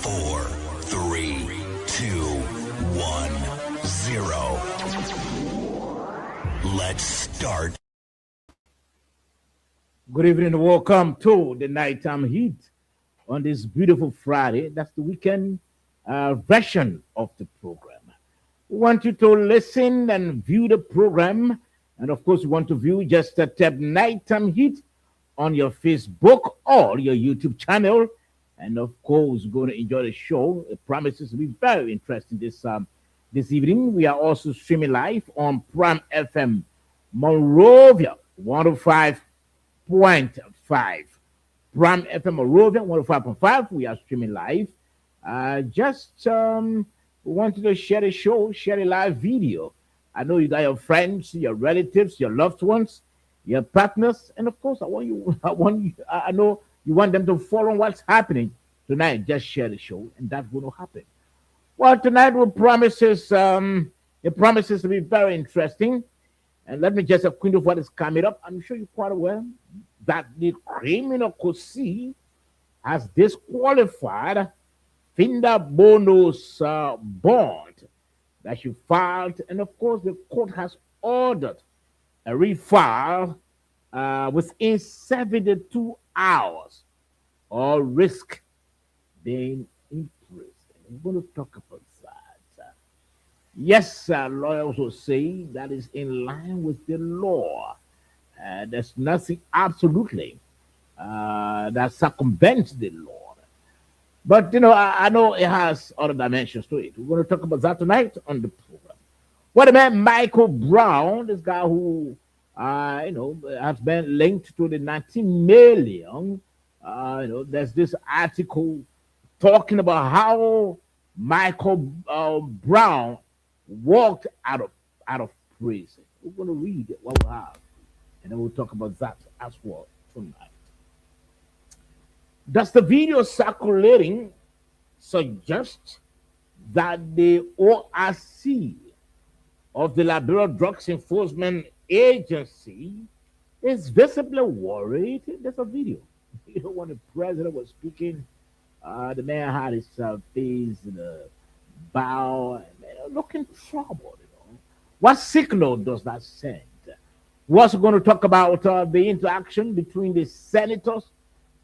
4, 3, 2, 1, 0. Let's start. Good evening and welcome to the Nighttime Heat on this beautiful Friday. That's the weekend version of the program. We want you to listen and view the program. And of course, you want to view just tap Nighttime Heat on your Facebook or your YouTube channel. And of course, you're going to enjoy the show. It promises to be very interesting this evening. We are also streaming live on Prime FM Monrovia 105.5. Prime FM Monrovia 105.5. We are streaming live. We want you to share the show, share a live video. I know you got your friends, your relatives, your loved ones, your partners, and of course, I know you want them to follow what's happening tonight. Just share the show, and that's going to happen. Well, tonight it promises to be very interesting. And let me just acquaint you with what is coming up. I'm sure you're quite aware that the criminal Kosi has disqualified Finda Bono's bond that she filed, and of course, the court has ordered a refile within 72 hours or risk being imprisoned. We're going to talk about that. Yes, lawyers will say that is in line with the law. There's nothing absolutely that circumvents the law. But, I know it has other dimensions to it. We're going to talk about that tonight on the program. What about Michael Brown, this guy who, has been linked to the 19 million? There's this article talking about how Michael Brown walked out of prison. We're going to read what we have, and then we'll talk about that as well tonight. Does the video circulating suggest that the ORC of the Liberia Drugs Enforcement Agency is visibly worried? There's a video. When the president was speaking, the man had his face in a bow, and looking troubled. What signal does that send? We're also going to talk about the interaction between the senators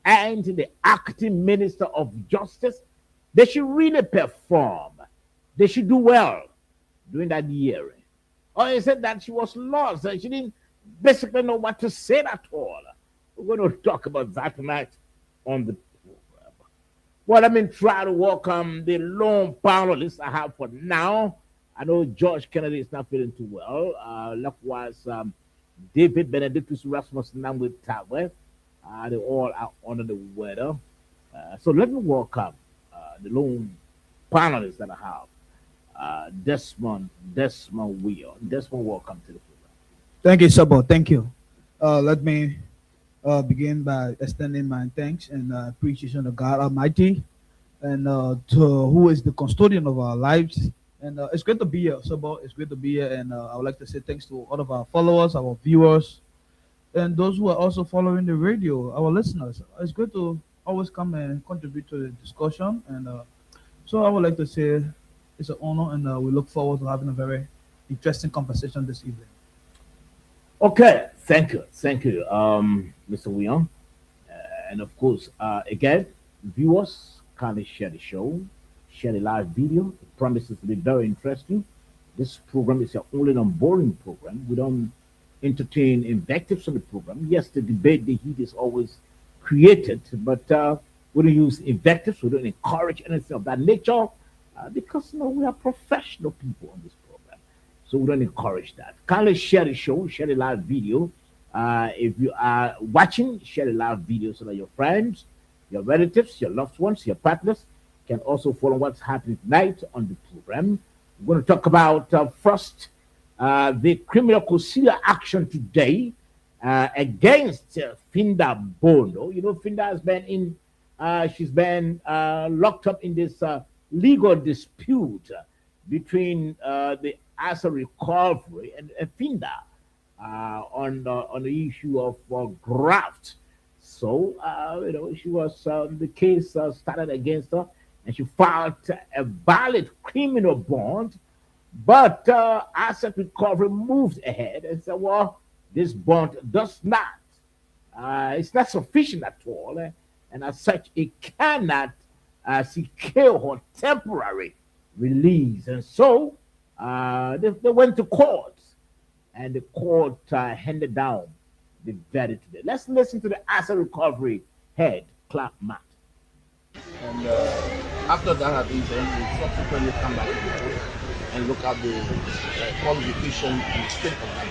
and the acting minister of justice. They should really perform. They should do well during that hearing. Or he said that she was lost and she didn't basically know what to say at all. We're going to talk about that tonight on the program. Well, let me try to welcome the lone panelists I have for now. I know George Kennedy is not feeling too well. Likewise, David Benedictus Rasmussen and with Tawe. They all are under the weather. So let me welcome the lone panelists that I have. Desmond Wheel. Desmond, welcome to the program. Thank you, Sabo. Thank you. Let me begin by extending my thanks and appreciation to God Almighty and to who is the custodian of our lives. And it's great to be here, Sabo. It's great to be here. And I would like to say thanks to all of our followers, our viewers, and those who are also following the radio, our listeners. It's good to always come and contribute to the discussion. And so I would like to say it's an honor, and we look forward to having a very interesting conversation this evening. Okay, thank you, Mr. William. And of course, again, viewers, kindly share the show, share the live video. It promises to be very interesting. This program is your only non-boring program. We don't entertain invectives on the program. Yes, the debate, the heat is always created, but we don't use invectives. We don't encourage anything of that nature because we are professional people on this program, so we don't encourage that. Kindly share the show, share the live video. If you are watching, share the live video so that your friends, your relatives, your loved ones, your partners can also follow what's happening tonight on the program. We're going to talk about first the criminal concealer action today against Finda Bono. Finda has been she's been locked up in this legal dispute between the asset recovery and Finda on the issue of graft. So, she was the case started against her, and she filed a valid criminal bond. But Asset Recovery moved ahead and said, well, this bond does not, it's not sufficient at all. And as such, it cannot secure her temporary release. And so they went to court, and the court handed down the verdict today. Let's listen to the Asset Recovery head, Clark Matt. And after that had been done, we subsequently come back to the court and look at the qualification and state of that.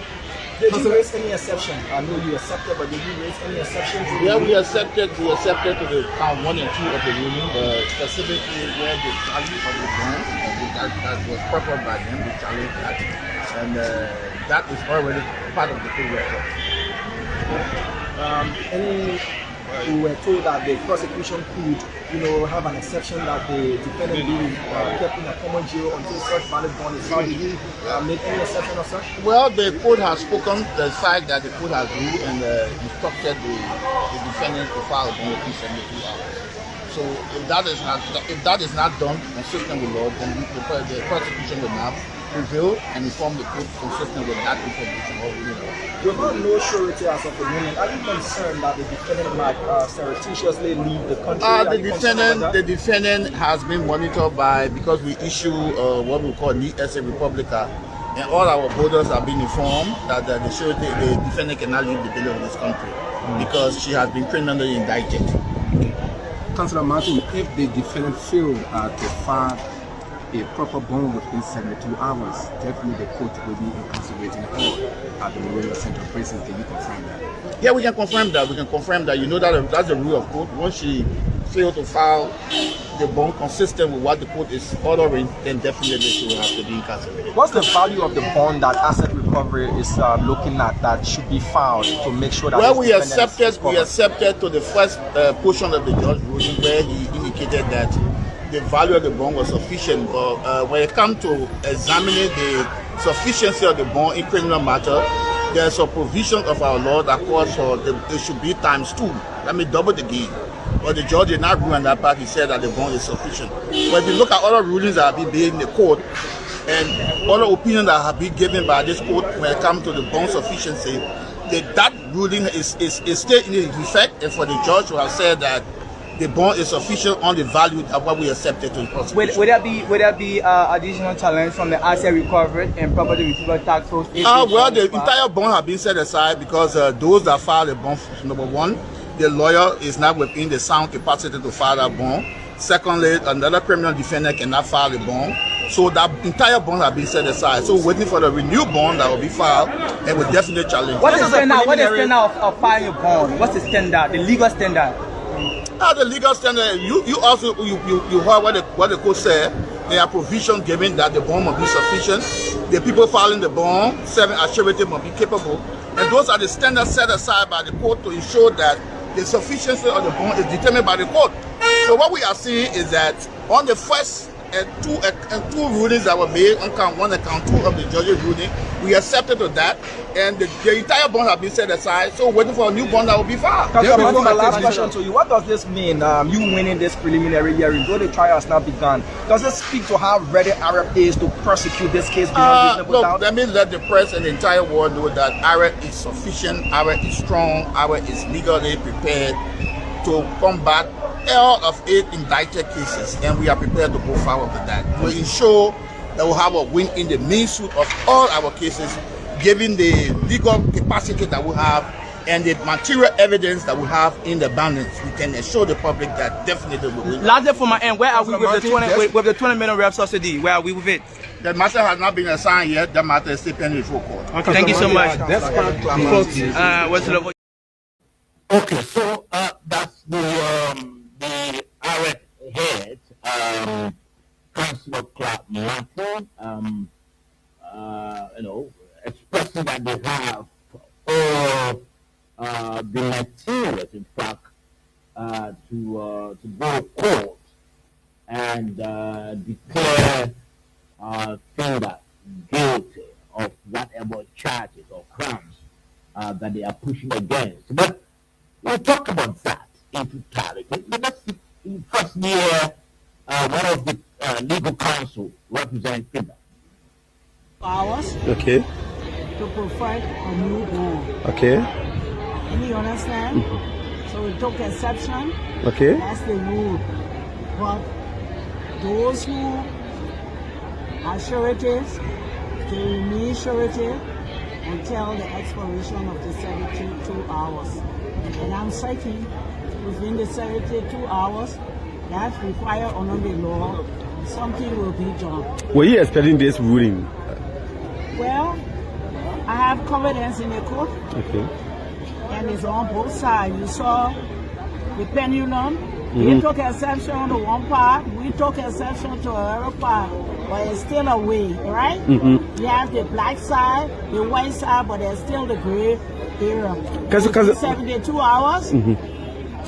Did you raise any exception? I know you accepted, but did you raise any exception? Yeah, we accepted to the count 1 and 2 of the ruling, specifically where the value of the bond that was preferred by them, we challenged that, and that is already part of the full record. We were told that the prosecution could, have an exception that the defendant be kept in a common jail until such valid bond is found. Did you make any exception of such? Well, the court has spoken. The fact that the court has ruled and instructed the defendant to file a bond within 72 hours. So if that is not done consistent with law, then the prosecution will now prevail and inform the court consistent with that information. You have no surety as of the moment. Are you concerned that the defendant might surreptitiously leave the country? The defendant has been monitored because we issue what we call Esse Republica, and all our borders have been informed that the defendant cannot leave the building of this country because she has been criminally indicted. Councillor Martin, if the defendant failed to file a proper bond within 72 hours, definitely the court will be incarcerating her at the Moreno Central Prison. Can you confirm that? Yeah, we can confirm that. We can confirm that. You know that that's the rule of court. Once she failed to file the bond consistent with what the court is ordering, then definitely she will have to be incarcerated. What's the value of the bond that Asset Recovery is looking at that should be filed to make sure that? Well, we accepted to the first portion of the judge ruling where he indicated that the value of the bond was sufficient, but when it comes to examining the sufficiency of the bond in criminal matter, there's a provision of our law that calls for it should be ×2. Let me double the gain. But the judge did not rule on that part. He said that the bond is sufficient. But if you look at other rulings that have been made in the court and other opinions that have been given by this court when it comes to the bond sufficiency, that ruling is still in effect, and for the judge to have said that the bond is sufficient on the value of what we accepted to the prosecution. Would there be additional challenge from the Asset Recovery and Property Retrieval Tax Force? Well, the entire bond has been set aside because those that filed the bond, number one, the lawyer is not within the sound capacity to file that bond. Secondly, another criminal defendant cannot file a bond. So that entire bond has been set aside. So waiting for the renewed bond that will be filed and will definitely challenge. What is the standard of filing a bond? What's the standard, the legal standard? The legal standard, you also heard what the court said. There are provisions given that the bond must be sufficient. The people filing the bond, serving as surety, must be capable. And those are the standards set aside by the court to ensure that the sufficiency of the bond is determined by the court. So what we are seeing is that on the first two rulings that were made on count 1 and count 2 of the judge's ruling, we accepted to that, and the entire bond has been set aside. So waiting for a new bond that will be filed. My last question to you: what does this mean? You winning this preliminary hearing, though the trial has not begun. Does it speak to how ready Arab is to prosecute this case beyond reasonable doubt? Let me let the press and the entire world know that Arab is sufficient, Arab is strong, Arab is legally prepared to combat all of 8 indicted cases, and we are prepared to go forward with that. We ensure that we'll have a win in the main suit of all our cases, given the legal capacity that we have and the material evidence that we have in the abundance. We can assure the public that definitely we will win. Lastly, for my end, where are we with the 20 million rep subsidy? Where are we with it? The matter has not been assigned yet. The matter is still pending before court. Okay, thank you so much. Okay, so that's the Arab head, Councillor Clark Martin, expressing that they have all the materials, in fact, to go to court and declare Finger guilty of whatever charges or crimes that they are pushing against. But we'll talk about that in totality. Let's first hear one of the legal counsel representing FINA. Hours Okay. to perfect a newborn. Okay. And you understand? So we took exception. Okay. That's the rule. But those who are sureties, they remain surety until the expiration of the 72 hours. And I'm certain within the 72 hours that's required under the law, something will be done. Were you expecting this ruling? Well, I have confidence in the court, Okay. and it's on both sides. You saw the pendulum. They took exception to one part, we took exception to another part, but it's still a way, right? You have the black side, the white side, but there's still the gray area. 72 hours.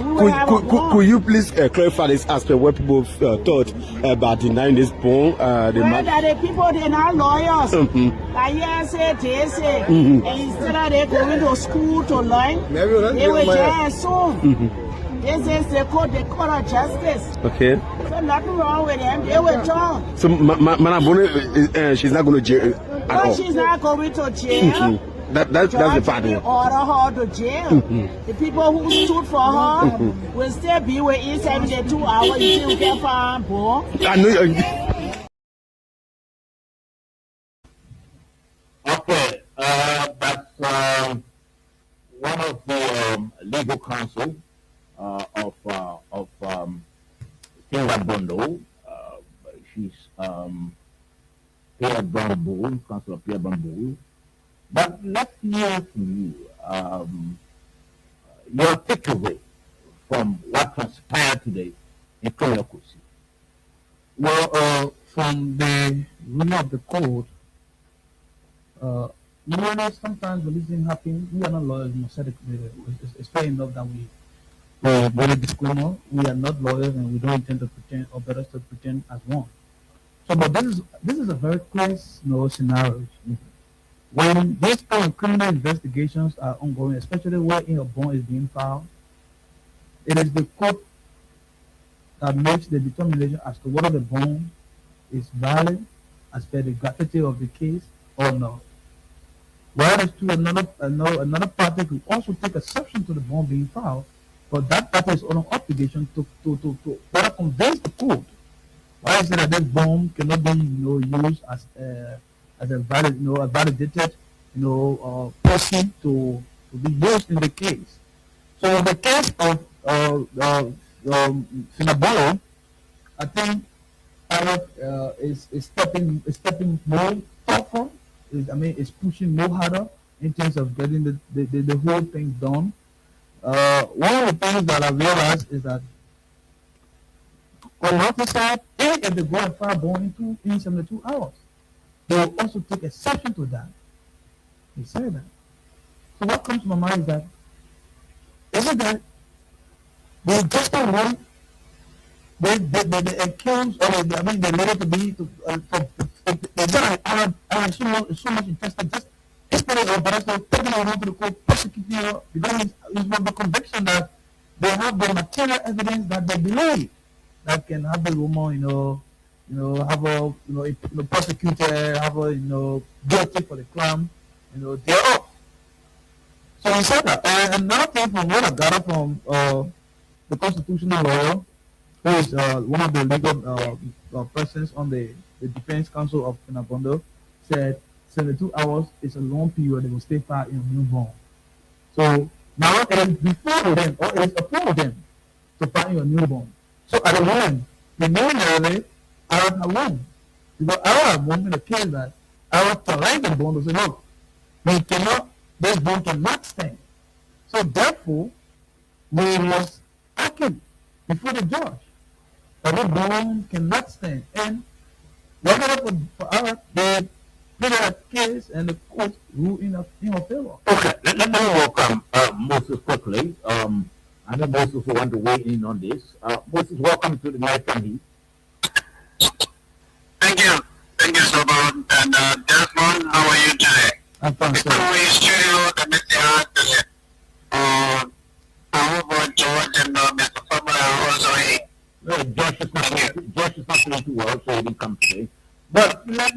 Could you please clarify this aspect where people thought about denying this bond? Well, that the people, they're not lawyers. Like say, they say, and instead of they going to school to learn, they will just assume. This is the court of justice. Okay. So nothing wrong with them. They will talk. So, Madam Bonnet, she's not going to jail at all. No, she's not going to jail. That's the part. Order her to jail. The people who stood for her will still be within 72 hours until you get found born. I know. Okay, that's one of the legal counsel of Pierre Bondo. She's Pierre Bramboul, Councillor Pierre Bramboul. But let's hear from you your takeaway from what transpired today in Koyakusi. Well, from the ruling of the court, you know, sometimes when this thing happens, we are not lawyers. You know, said it's fair enough that we with a disclaimer, we are not lawyers and we don't intend to pretend, or better to pretend as one. So, but this is a very clear, scenario. When these kind of criminal investigations are ongoing, especially where a bond is being filed, it is the court that makes the determination as to whether the bond is valid as per the gravity of the case or not. Whereas to another party could also take exception to the bond being filed, but that party is on an obligation to better convince the court. Why is it that this bond cannot be used as a valid, a validated, person to be used in the case. So in the case of Finabolo, I think Arab is stepping more tougher. Is pushing more harder in terms of getting the whole thing done. One of the things that I realized is that on the side, if they go and file bond in 72 hours, they will also take exception to that. They say that. So what comes to my mind is that isn't that they just don't want they accuse or they let it to be so much interested just yesterday or Barrister taking her to the court, prosecuting her because it's from the conviction that they have the material evidence that they believe that can have the woman, have a prosecutor, have a guilty for the crime, thereof. So he said that. And another thing from what I got from the constitutional lawyer, who is one of the legal persons on the defense counsel of Finabondo, said 72 hours is a long period. They will stay far in a newborn. So now it is before them, or it is upon them to find your newborn. So at the moment, the normally Arab have won. Because Arab won in the case that Arab challenged the bond to say, look, this bond cannot stand. So therefore, we must act it before the judge. That the bond cannot stand. And luckily for Arab, they put a case and the court ruled in our favor. Okay, let me welcome Moses quickly. I know Moses will want to weigh in on this. Moses, welcome to the Night and Heat. Thank you so much. And Desmond, how are you today? I'm fine, sir. Studio, the Mr. I hope George and Mr. Farmer are also here. Josh is opportunity was, so he didn't come today. But let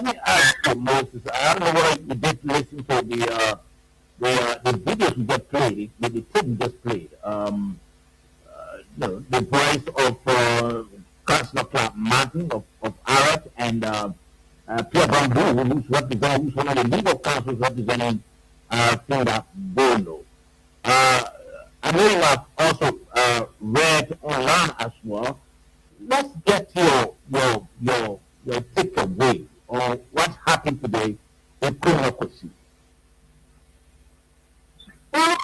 me ask you, Moses. I don't know whether you did listen to the videos we just played, the tape we just played. The voice of Councillor Clark Martin of Arat and Pierre Bamboo, who's one of the legal councils representing Finda Bono. I know you have also read online as well. Let's get your takeaway on what happened today in Kumakosi. Well,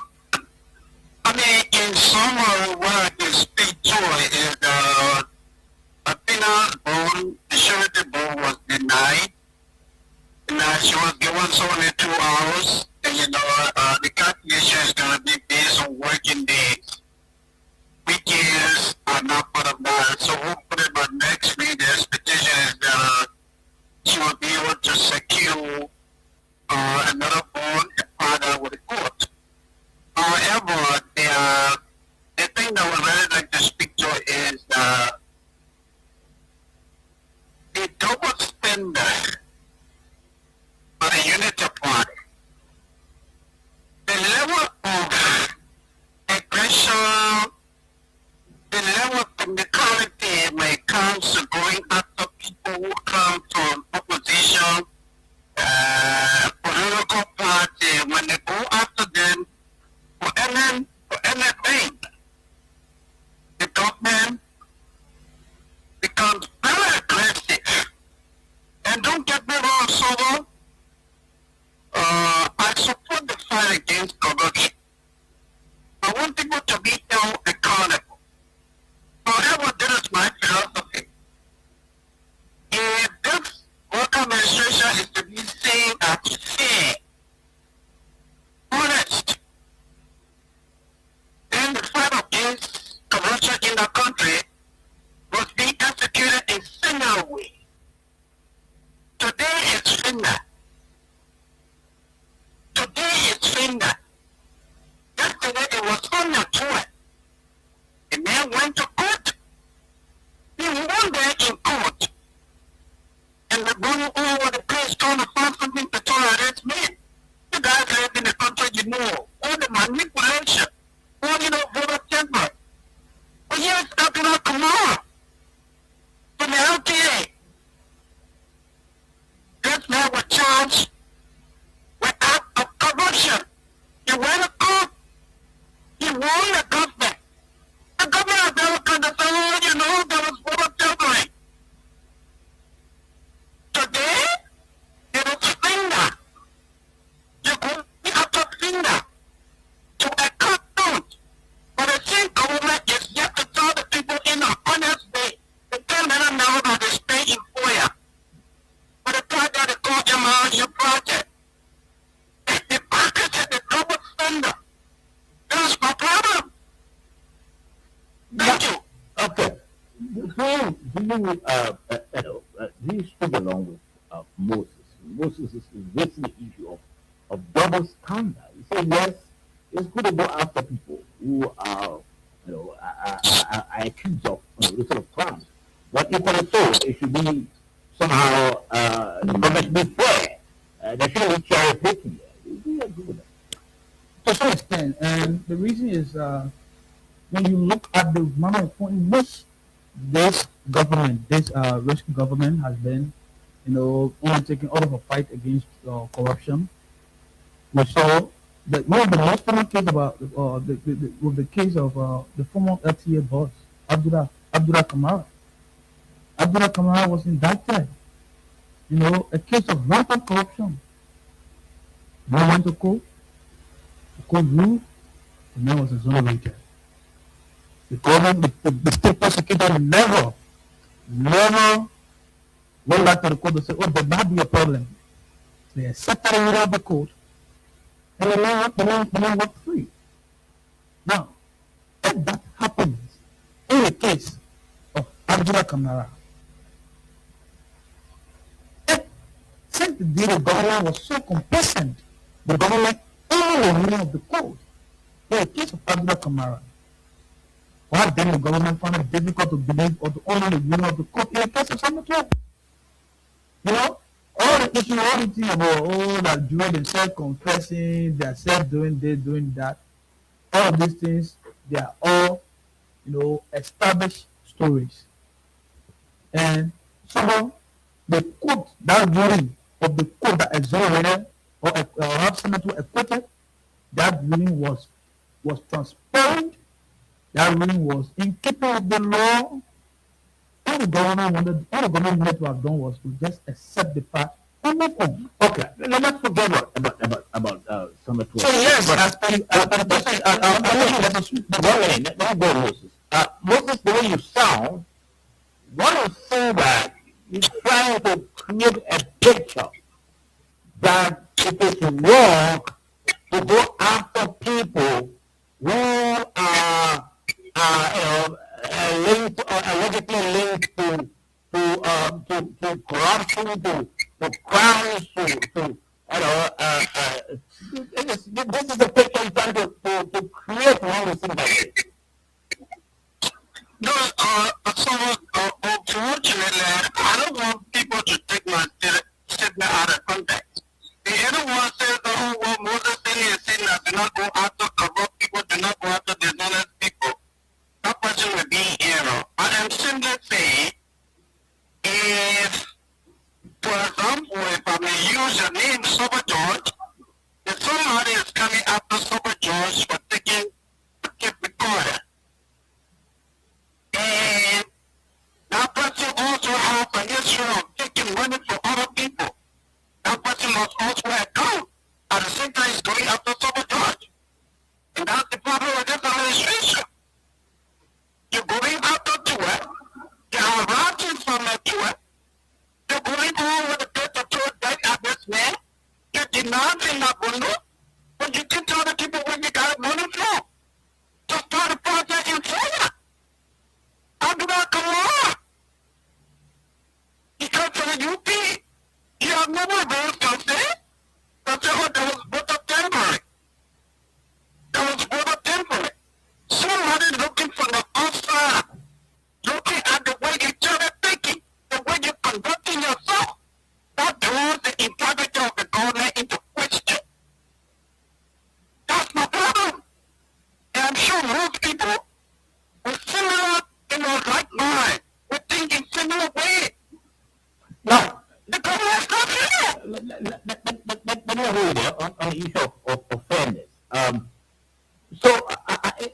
I mean, in summary, what I can speak to is Athena bond, the surety bond was denied. And she was given 72 hours. And the calculation is going to be based on working days. Weekends are not part of that. So hopefully by next week, the expectation is that she will be able to secure another bond and partner with the court. However, the thing that I would really like to speak to is the double standard of the Unity Party. The level of aggression, the level of technicality when it comes to going after people who come from opposition, political party, when they go after them for anything, the government becomes very aggressive. And don't get me wrong, Solo, I support the fight against corruption. I want people to be held accountable. However, this is my philosophy. If this work administration is to be seen as fair, honest, then the fight against corruption in the country must be executed in similar way. Today is Finna. Today is Finna. Yesterday it was on the tour. The man went to court. He won there in court. And the going all over the place trying to find something to tolerate me. You guys live in the country, all the manipulation, all voter temper. But here's Dr. Kamara from the LTA. This man was charged with act of corruption. He went to court. He won the government. The government of Democrat said, there was voter tampering. Today, it is finger. You go after finger to a court. But the same government is yet to tell the people in an honest way. They tell them now that they stay in FOIA. But the part that they call MRU project. The package is the double standard. That's my problem. Thank you. Okay. Do you speak along with Moses? Moses is raising the issue of double standard. He said, yes, it's good to go after people who are accused of this sort of crimes. But equally so, it should be somehow the government be fair. There shouldn't be cherry picking. Do you agree with that? To some extent, and the reason is when you look at the manner in which this government, this rescue government has been, undertaking all of a fight against corruption. We saw that one of the most common case about the case of the former LTA boss, Abdullah Kamara. Abdullah Kamara was indicted, a case of rampant corruption. They went to court, the court ruled, and that was exonerated. The government, the state prosecutor never went back to the court and said, there might be a problem. They accepted it without the court, and the man walked free. Now, if that happens in the case of Abdullah Kamara, since the day the government was so complacent, the government only the ruling of the court. In the case of Abdullah Kamara, Why then the government found it difficult to believe or to honor the ruling of the court in the case of Samuel? You know, all the issue, all the thing about that Jews themselves confessing, themselves doing this, doing that, all of these things, they are all, established stories. And so the court, that ruling of the court that exonerated or have Samuel acquitted, that ruling was transparent. That ruling was in keeping with the law. All the government needed to have done was to just accept the fact and move on. Okay, let's forget about Samuel. So yes, Moses, the way you sound, one would say that you're trying to create a picture that it is wrong to go after people who are linked or allegedly linked to corruption, to crimes, this is the picture you're trying to create when you think like it. No, unfortunately, I don't want people to take my statement out of context. If anyone says, oh, well, Moses said he has said that do not go after corrupt people, do not go after dishonest people, that person will be in error. I am simply saying, if, for example, if I may use the name Sober George, if somebody is coming after Sober George for taking a tape recorder, and that person also has a history of taking money from other people, that person must also account. At the same time, he's going after Sober George. And that's the problem with this administration. You're going after Tua, you're harassing from Tua, you're going on with the death of Tua dead at this man, you're denouncing Nabundo, but you can tell the people where you got money from. To start a project in Kenya. Under the law. Because for the UP, you have no more votes to say. That's what there was vote of temporary. There was vote of temporary. Somebody looking from the outside, looking at the way you started thinking, the way you're conducting yourself, that draws the integrity of the government into question. That's my problem. And I'm sure most people with similar, like mine, would think in similar way. Now, the government's not here. Let me hold there on the issue of fairness. So,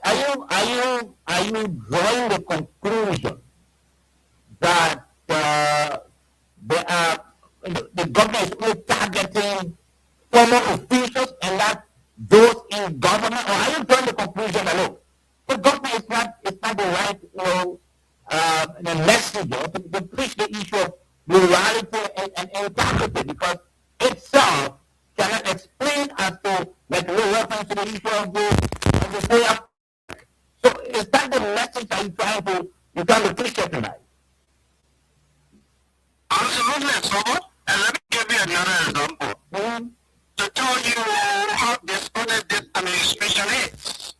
are you drawing the conclusion that there are the government is only targeting former officials and not those in government, or are you drawing the conclusion that look, the government is not the right the messenger to preach the issue of morality and integrity, because itself cannot explain as to, like no reference to the issue of the prayer. So is that the message that you're trying to preach here tonight? Absolutely, so. And let me give you another example. To tell you how dishonest this administration is.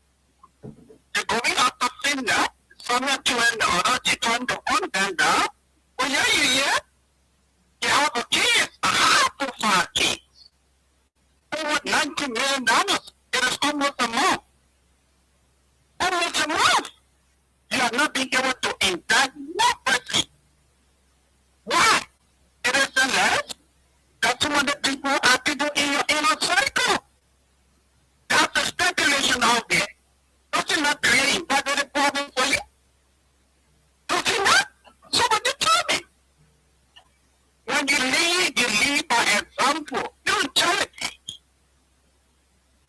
They're going after Finda, Samuel Tuen, or Tuen, the one Ganga. Well, yeah. You have a case, a high-profile case. Over $90 million. It is almost a month. Almost a month. You have not been able to indict one person. Why? It is unless that some of the people are people in your inner circle. That's a speculation out there. Does it not create a problem for you? Does it not? Somebody tell me. When you lead by example. You don't tell it.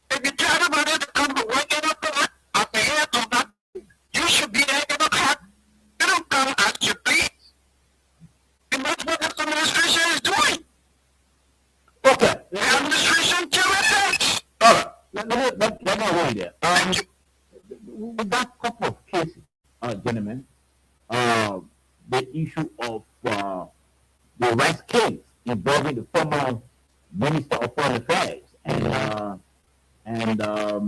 If you tell everybody to come to work in a court, at the head of that, you should be there in a court. You don't come as you please. And that's what this administration is doing. Okay. The administration terrific. All right. Let me hold there. With that couple of cases, gentlemen, the issue of the rice case involving the former Minister of Foreign Affairs and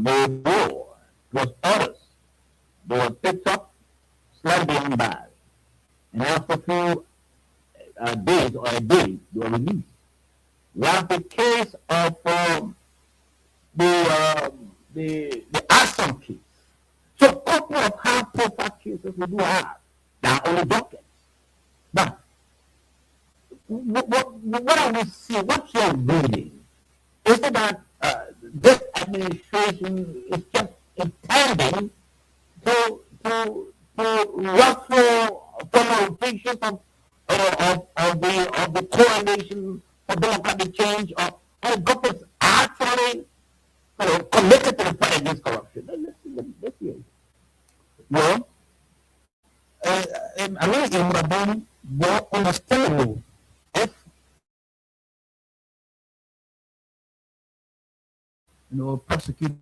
Mayor Moore, plus others, they were picked up slightly beyond bad. And after a few days or a day, they were released. We have the case of the arson case. So a couple of high-profile cases we do have that are on the docket. But what are we seeing? What you're reading is that this administration is just intending to ruffle former officials of the coalition for democratic change, or governments actually committed to the fight against corruption. Let's hear it. Well, I mean, it would have been more understandable if prosecute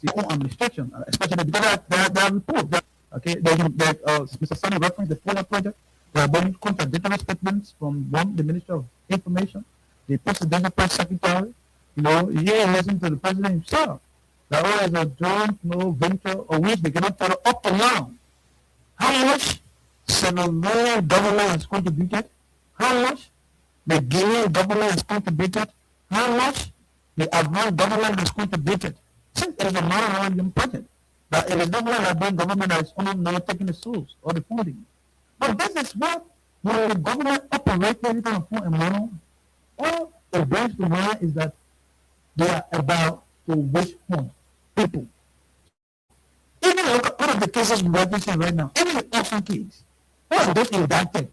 the own administration, especially because there are reports that Mr. Sani referenced the Fuller project. There have been contradictory statements from the Minister of Information, the Presidential Press Secretary. You listen to the President himself. That was a joint venture of which they cannot tell up and down. How much Senegal government has contributed? How much the Guinean government has contributed? How much the Afghan government has contributed? Since it is a non-American project, that it is not only Afghan government that is only now taking the source or the funding. But this is what when the government operates everything on full amount, all it brings to mind is that they are about to wish hunt people. Even look at one of the cases we're watching right now, even the Ocean case, who are those indicted?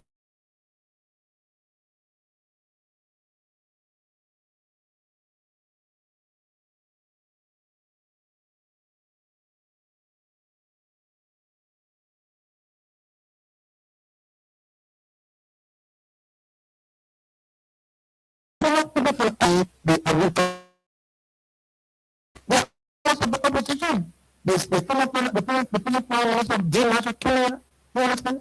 The opposition. The former prime minister of Jane Marshall Kenya, you understand?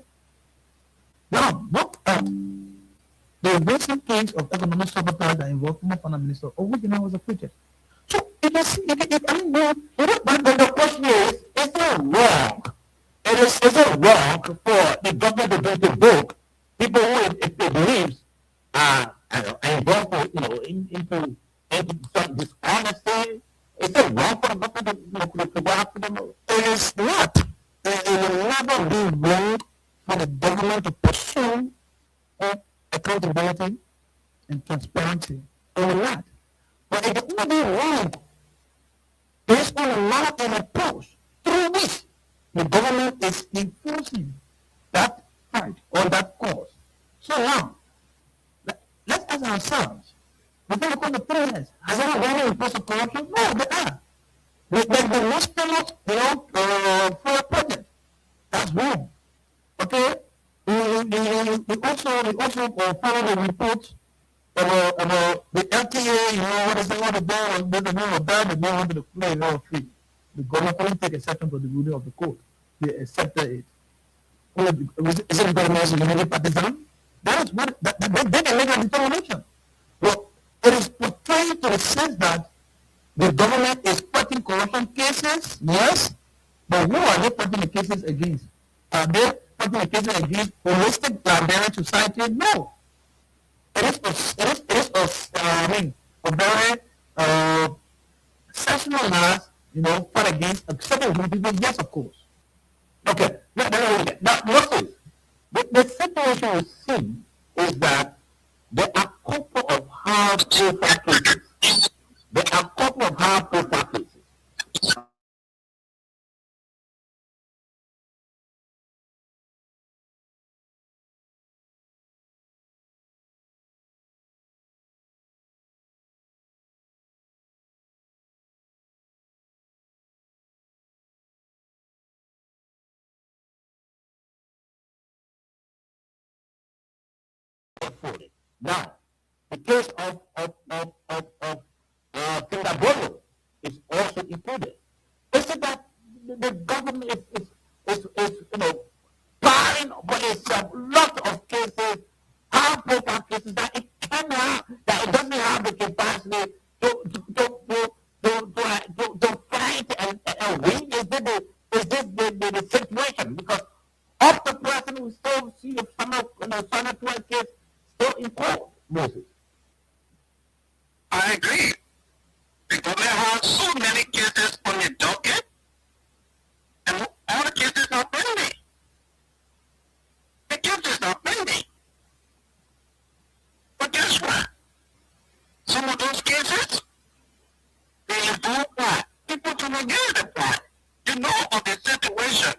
Now, look at the recent case of economic sabotage that involved former prime minister, of which was acquitted. So it is, but the question is it wrong? Is it wrong for the government to bring to book people who, if they believe, are involved, into some dishonesty? Is it wrong for the government to go after them? It is not. It will never be wrong for the government to pursue accountability and transparency. It will not. But it will not be wrong based on a law and approach through which the government is enforcing that fight or that cause. So now, let's ask ourselves, before we come to presidents, has anyone run in place of corruption? No, they are. The most famous, for a project. That's wrong. Okay? We also follow the reports about the LTA, what is the order there, and then the name of that, and they wanted to play it all free. The government couldn't take exception to the ruling of the court. They accepted it. Is it the government is a partisan? That is what, they can make a determination. Well, it is portrayed to the sense that the government is fighting corruption cases, yes, but who are they fighting the cases against? Are they fighting the cases against holistic Liberian society? No. It is a very sectionalized, fight against a certain group of people, yes, of course. Okay, now listen, the situation we see is that there are a couple of high-profile cases. There are a couple of high-profile cases. Now, the case of Kindabolo is also included. Is it that the government is piling upon itself lots of cases, high-profile cases that it doesn't have the capacity is doing what? People to review the part. You know of the situation.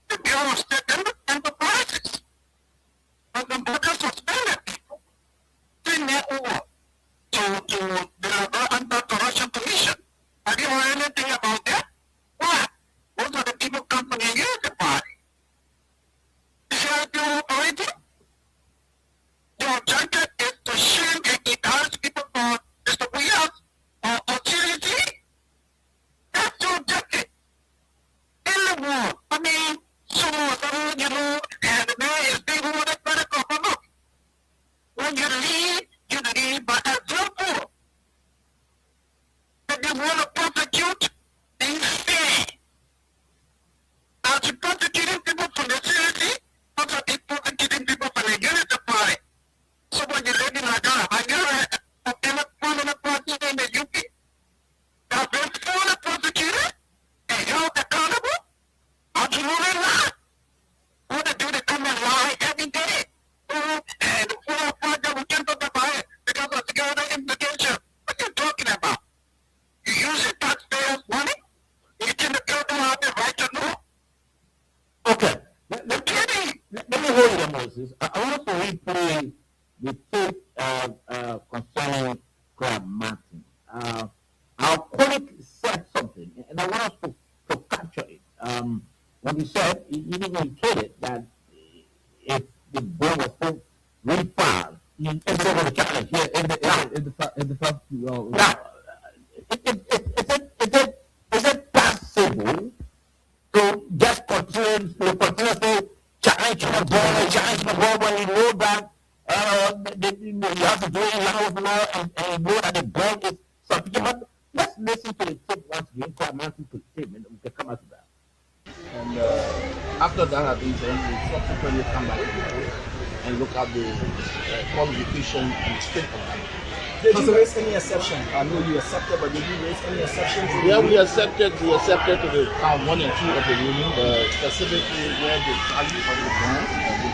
The Bureau of State Enterprises. But the budget suspended people. Turn that over to the Anti-Corruption Commission. Have you heard anything about that? Why? Most of the people come from the Unity Party. Is that your operating? The objective is to shame and encourage people for is to we have authority. That's the objective. In the world, I mean, someone, you know, and the man is being one of the look. When you lead by example. If you want to prosecute, then you stay. As you persecuting people from the city, also be persecuting people from the Unity Party. So when you live in Nigeria, I know a prominent party in the UP has been fully prosecuted and held accountable. Absolutely not. What they do, they come and lie every day. And the full project, we can't talk about it because of security implications. What are you talking about? You use your taxpayers' money? You think the people have the right to know? Okay. Let me hold you, Moses. I want to replay the tape concerning Crab Martin. Our colleague said something, and I want us to capture it. When he said, he even indicated that if the ball was still really far, everybody was challenge here in the first. Now, is it possible to just continuously challenge the ball when you know that you have to do it in line with law and you know that the ball is sufficient? But let's listen to the tape once again, to Martin statement, and we can come out to that. And after that had been done, we subsequently come back and look at the qualification and the state of that. Did you raise any exception? I know you accepted, but did you raise any exception? Yeah, we accepted to the count 1 and 2 of the ruling, specifically where the value of the bond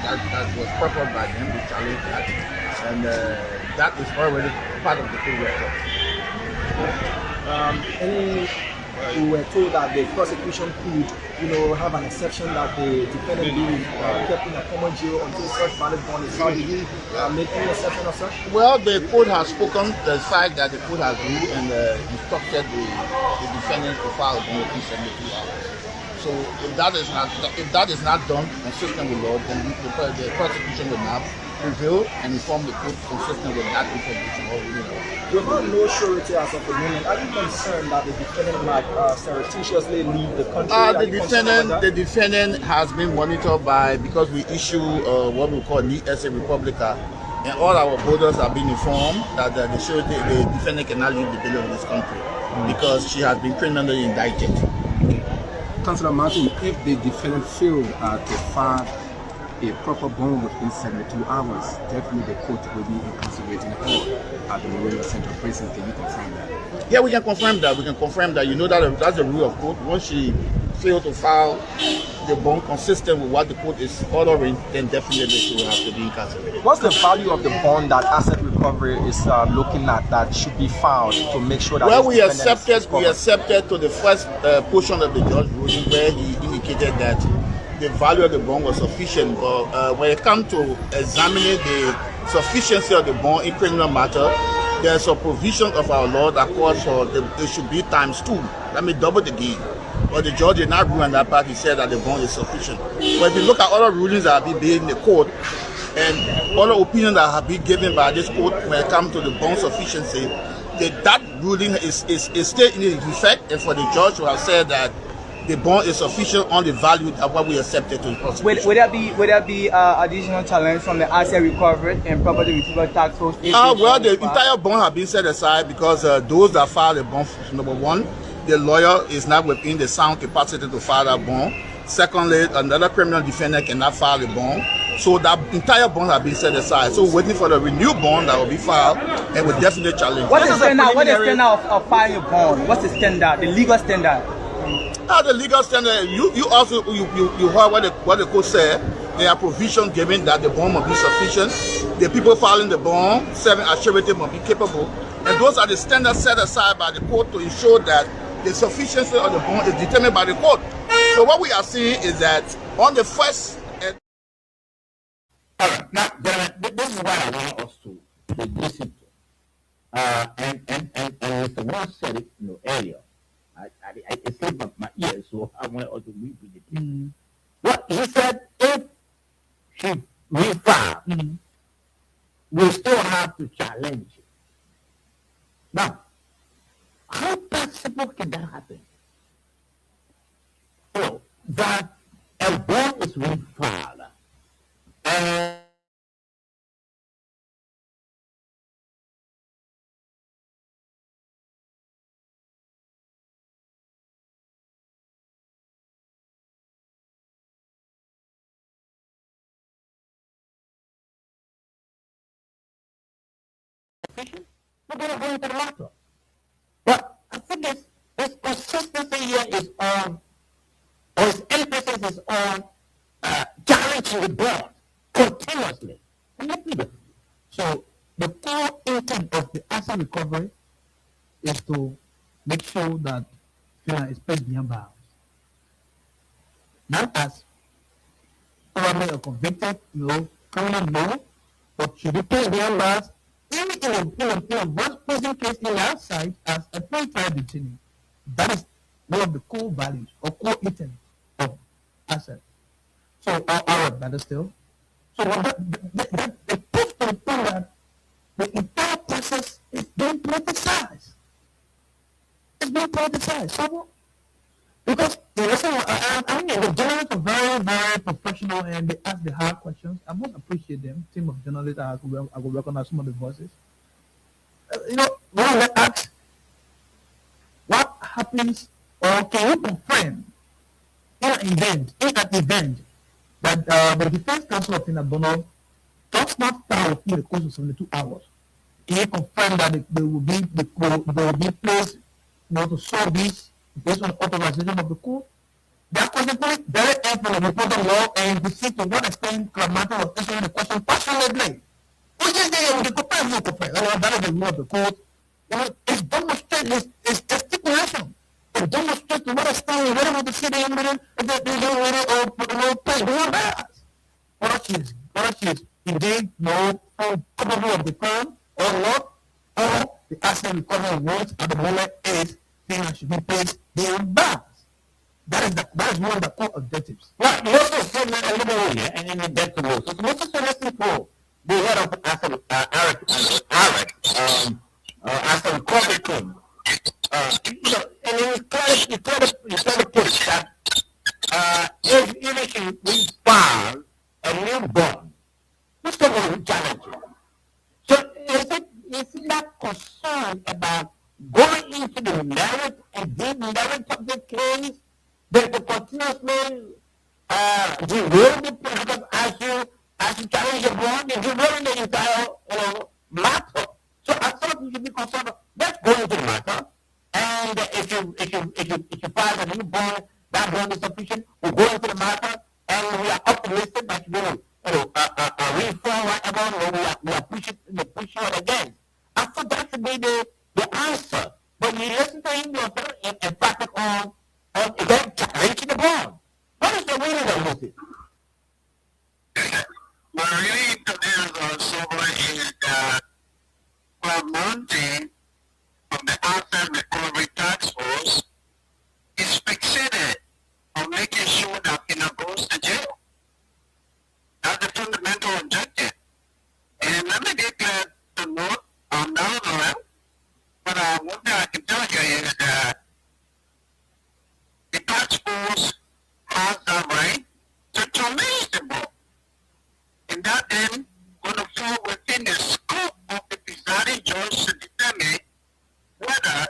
that was proposed by them, we challenged that, and that is already part of the full record. We were told that the prosecution could, have an exception that the defendant be kept in a common jail until such valid bond is filed. Did you make any exception of such? Well, the court has spoken the fact that the court has ruled and instructed the defendant to file a bond within 72 hours. So if that is not done consistent with law, then the prosecution will not prevail and inform the court consistent with that information already. You have no surety as of the moment. Are you concerned that the defendant might surreptitiously leave the country? The defendant has been monitored because we issue what we call NIE Esse Republica, and all our borders have been informed that the defendant cannot leave the building of this country because she has been criminally indicted. Councillor Martin, if the defendant failed to file a proper bond within 72 hours, definitely the court will be incarcerating her at the Moreno Central Prison. Can you confirm that? Yeah, we can confirm that. We can confirm that. You know that that's the rule of court. Once she failed to file the bond consistent with what the court is ordering, then definitely she will have to be incarcerated. What's the value of the bond that Asset Recovery is looking at that should be filed to make sure that? Well, we accepted to the first portion of the judge ruling where he indicated that the value of the bond was sufficient, but when it comes to examining the sufficiency of the bond in criminal matter, there's a provision of our law that calls for it should be ×2. Let me double the gain. But the judge did not rule on that part. He said that the bond is sufficient. But if you look at other rulings that have been made in the court and other opinions that have been given by this court when it comes to the bond sufficiency, that ruling is still in effect, and for the judge to have said that the bond is sufficient on the value of what we accepted to the prosecution. Would there be additional challenge from the asset recovery and property retrieval tax force? Well, the entire bond has been set aside because those that filed the bond, number one, the lawyer is not within the sound capacity to file that bond. Secondly, another criminal defendant cannot file the bond. So that entire bond has been set aside. So we're waiting for the renewed bond that will be filed, and we'll definitely challenge. What is the standard of filing a bond? What's the standard, the legal standard? The legal standard, you also heard what the court said. There are provisions given that the bond must be sufficient. The people filing the bond, serving as surety must be capable. And those are the standards set aside by the court to ensure that the sufficiency of the bond is determined by the court. So what we are seeing is that on the first... All right, now, this is what I want us to listen to. And Mr. Moore said it earlier. It slipped up my ears, so I want us to repeat it. What he said, if she refiled, we still have to challenge it. Now, how possible can that happen? So that a bond is refiled, and we're going to go into the matter. But I think this consistency here is on, or its emphasis is on challenging the board continuously. And let me know. So the core intent of the asset recovery is to make sure that FINA is placed beyond bounds. Not as probably a convicted, criminal law, but should be placed beyond bounds. Once prison case in outside as a pre-trial detainee. That is one of the core values or core intent of asset. So our better still. So the proof to the point that the entire process is being politicized. It's being politicized. So because the journalists are very, very professional and they ask the hard questions. I must appreciate them. Team of journalists, I will recognize some of the voices. When I ask, what happens, or can you confirm in an event that the defense counsel of FINA Bono does not start in the course of 72 hours? Can you confirm that they will be placed to solve this based on authorization of the court? They are consequently very helpful in reporting law and to see to what extent Clamato was answering the question passionately. Which is the compare. That is the rule of the court. It's demonstrated, it's gesticulation. It demonstrates to what extent you're able to see the evidence and that they don't really play the bars. What is indeed no probable of the crime or not, or the asset recovery words at the moment is things should be placed beyond bounds. That is one of the core objectives. Well, you also said that a little earlier, and in the depth of the so it's also listening for the head of Eric, as a recovery team. And he tried to put it that if we file a new bond, who's going to challenge it? So is it not concerned about going into the merit and the merit of the case, that the continuously derail the process as you challenge the bond and derail the entire matter? So I thought we should be concerned. Let's go into the matter, and if you file a new bond, that bond is sufficient. We go into the matter, and we are optimistic that we will reform whatever we are pushing it again. I thought that should be the answer. But you listen to him and practice on again challenging the bond. What is the meaning of this? Well, really, today's sober is that Monty of the Asset Recovery Task Force is fixated on making sure that FINA goes to jail. That's the fundamental objective. And let me get to note on down the line, but one thing I can tell you is that the task force has the right to terminate the board. And that then going to fall within the scope of the presiding judge to determine whether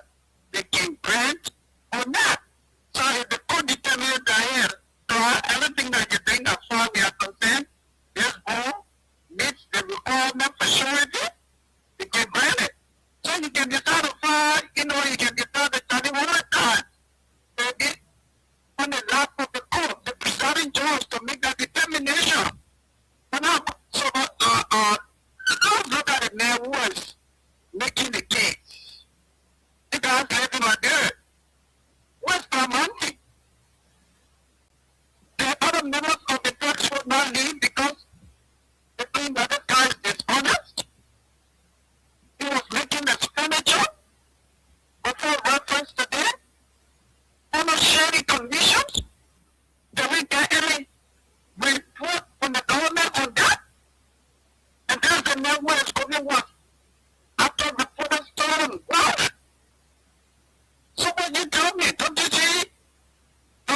sharing conditions? Do we get any report from the government on that? And there's the network is going to work after the first storm. What? So when you tell me, don't you see? The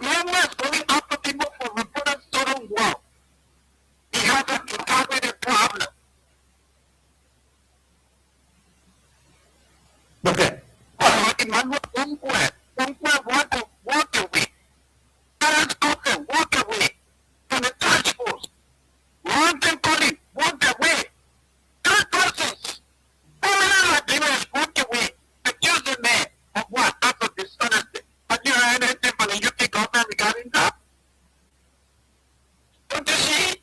network is going after people for reported stolen wealth. He has an integrity problem. Okay. Emmanuel walk away. Alex Coker, walk away from the task force. London Collins, walk away. Three persons. All Nigerians walk away. Accuse the man of what? Act of dishonesty. Have you heard anything from the UK government regarding that? Don't you see?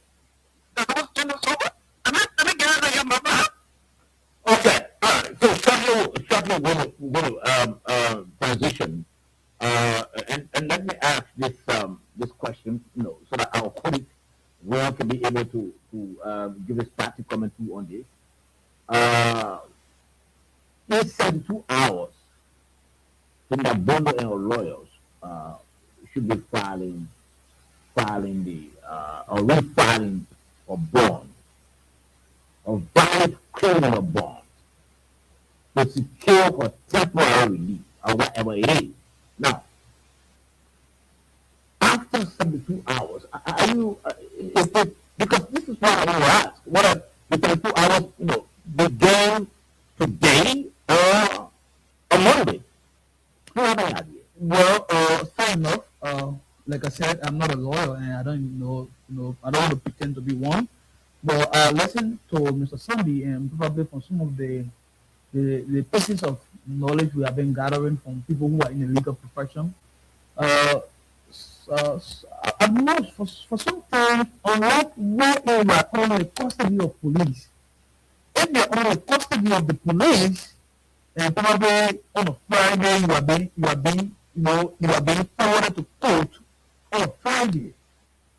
The whole thing is over. Let me get out of your mama. Okay. All right. So shortly we're going to transition. And let me ask this question, so that our colleague will can be able to give a static commentary on this. In 72 hours, the bond and lawyers should be filing the or refiling a bond, a valid criminal bond, to secure for temporary relief or whatever it is. Now, after 72 hours, are you, because this is what I want to ask, what are the 72 hours, begin today or on Monday? Do you have any idea? Well, fair enough. Like I said, I'm not a lawyer, and I don't know. I don't want to pretend to be one. But I listened to Mr. Sandy, and probably from some of the pieces of knowledge we have been gathering from people who are in the legal profession. At most, for some time, unlike where they were under the custody of police, if they're under the custody of the police, and probably on a Friday you are being forwarded to court on a Friday,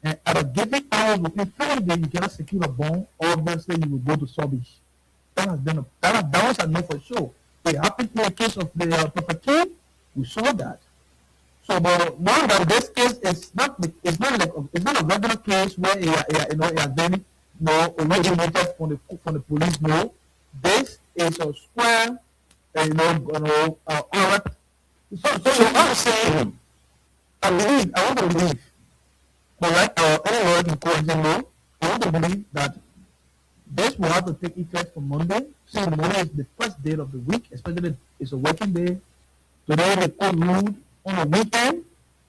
and at a given hour within Friday you cannot secure a bond, obviously you will go to Sobish. That was a no for sure. It happened in the case of the Papa, we saw that. So, but now that this case is not a regular case where it has been originated from the police. No, this is a square, alright. So I'm saying, I want to believe, correct? Any word in court, no, I want to believe that this will have to take effect from Monday. So Monday is the first day of the week, especially it's a working day. Today the court ruled on a weekend.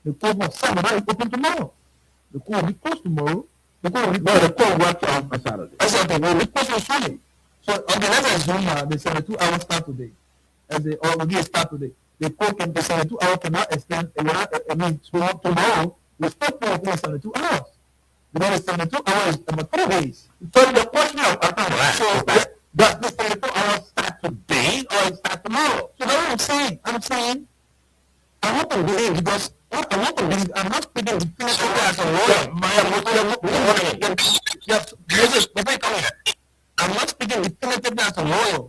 The court was Saturday, it's open tomorrow. The court will be closed tomorrow. The court works on Saturday. Saturday will be closed on Sunday. So okay, let's assume the 72 hours start today. Start today. The court can, the 72 hours cannot extend. Tomorrow we still open in 72 hours. Because the 72 hours is about 3 days. So the question of does the 72 hours start today or it start tomorrow? So that's what I'm saying. I want to believe, because what I want to believe, I'm not speaking definitively as a lawyer. I'm not speaking definitively as a lawyer.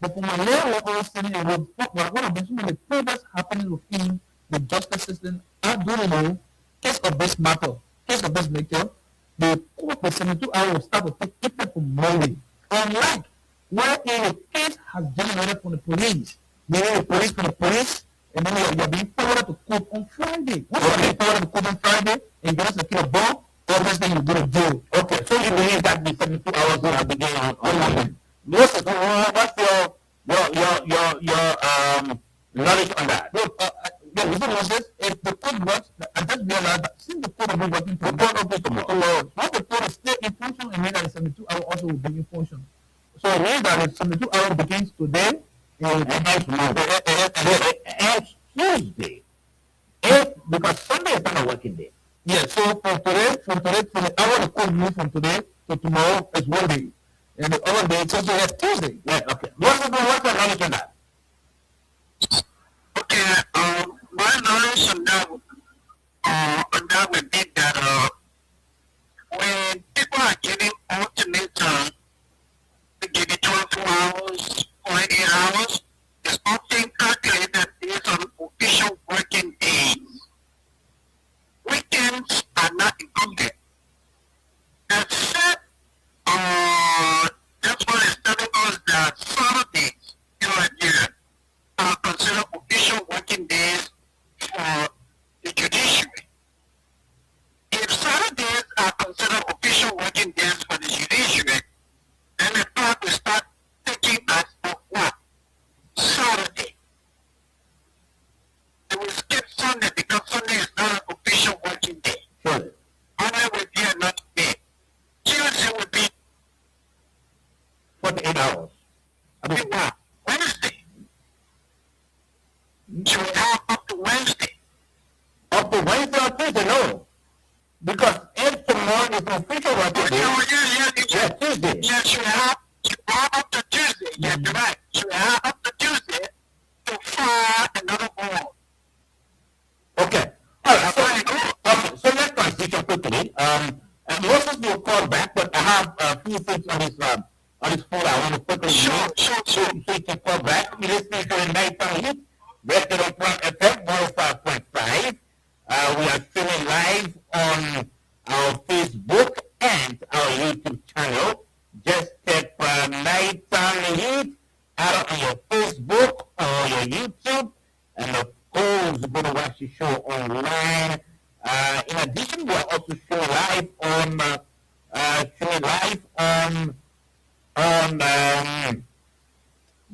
But for my lawyer understanding, what I've been some of the previous happenings within the justice system, I do know, case of this nature, the court for 72 hours will start to take effect from Monday. Unlike where a case has generated from the police, meaning the police from the police, and then you're being forwarded to court on Friday. Once you're being forwarded to court on Friday, and you secure a bond, obviously you go to jail. Okay, so you believe that the 72 hours will have begun on Monday? What's your knowledge on that? The reason was this: if the court works, I just realized that since the court will be working tomorrow, once the court is still in function, it means that the 72 hours also will be in function. So it means that the 72 hours begins today and ends Tuesday. Because Sunday is not a working day. Yeah, so from the hour the court moves from today to tomorrow is 1 day. And the other day, so it's Tuesday. Yeah, okay. What's the knowledge on that? Okay, my knowledge on that would be that when people are getting ultimatum, they give you 24 hours, 48 hours, it's often calculated She will have up to Wednesday. Up to Wednesday or Tuesday? No. Because if tomorrow is official what today, Tuesday. Yes, she will have up to Tuesday. Yes, you're right. She will have up to Tuesday to file another bond. Okay. All right. So let's transition quickly. Moses will call back, but I have a few things on his phone. I want to quickly Sure. so he can call back. You're listening to the Nighttime Heat, Record on Front FM 105.5. We are streaming live on our Facebook and our YouTube channel. Just check for Nighttime Heat out on your Facebook or your YouTube, and of course, you're going to watch the show online. In addition, we're also showing live on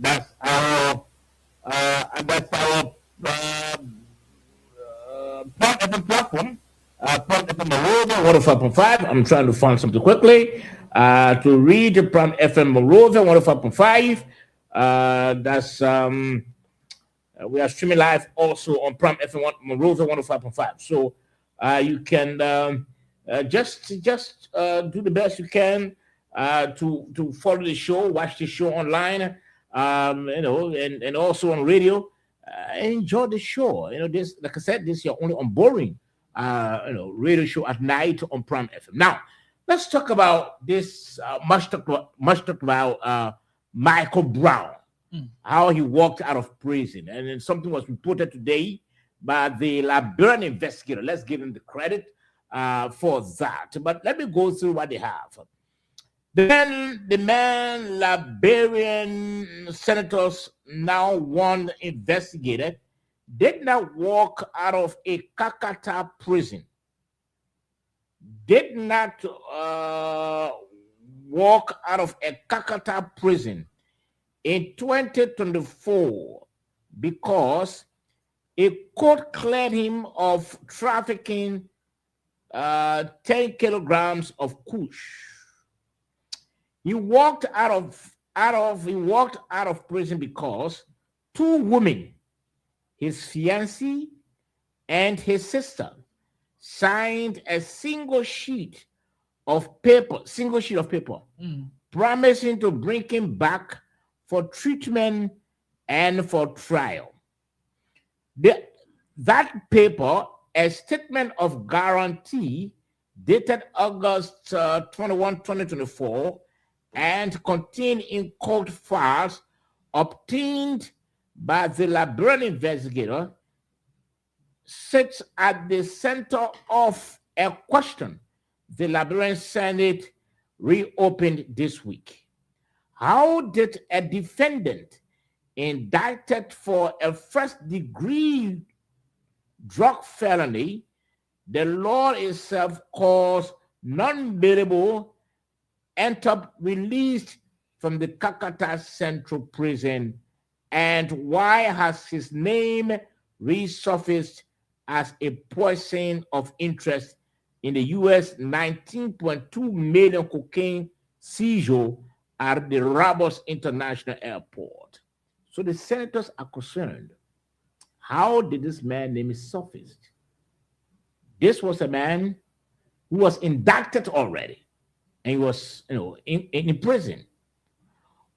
that's our Pump FM platform, Pump FM Morovia 105.5. I'm trying to find something quickly to read Pump FM Morovia 105.5. We are streaming live also on Pump FM Morovia 105.5. So you can just do the best you can to follow the show, watch the show online, and also on radio. Enjoy the show. This, like I said, this is your only onboarding, radio show at night on Prime FM. Now, let's talk about this. Much talked about Michael Brown, how he walked out of prison, and then something was reported today by the Liberian investigator. Let's give him the credit for that. But let me go through what they have. The man Liberian senators now one investigator did not walk out of a Kakata prison. Did not walk out of a Kakata prison in 2024 because a court cleared him of trafficking 10 kilograms of kush. He walked out of prison because two women, his fiancée and his sister, signed a single sheet of paper, promising to bring him back for treatment and for trial. That paper, a statement of guarantee dated August 21, 2024, and contained in court files obtained by the Liberian investigator, sits at the center of a question the Liberian Senate reopened this week. How did a defendant indicted for a first-degree drug felony, the law itself calls non-bailable, end up released from the Kakata Central Prison, and why has his name resurfaced as a person of interest in the U.S. 19.2 million cocaine seizure at the Rabos International Airport? So the senators are concerned. How did this man name surfaced? This was a man who was indicted already, and he was, in prison.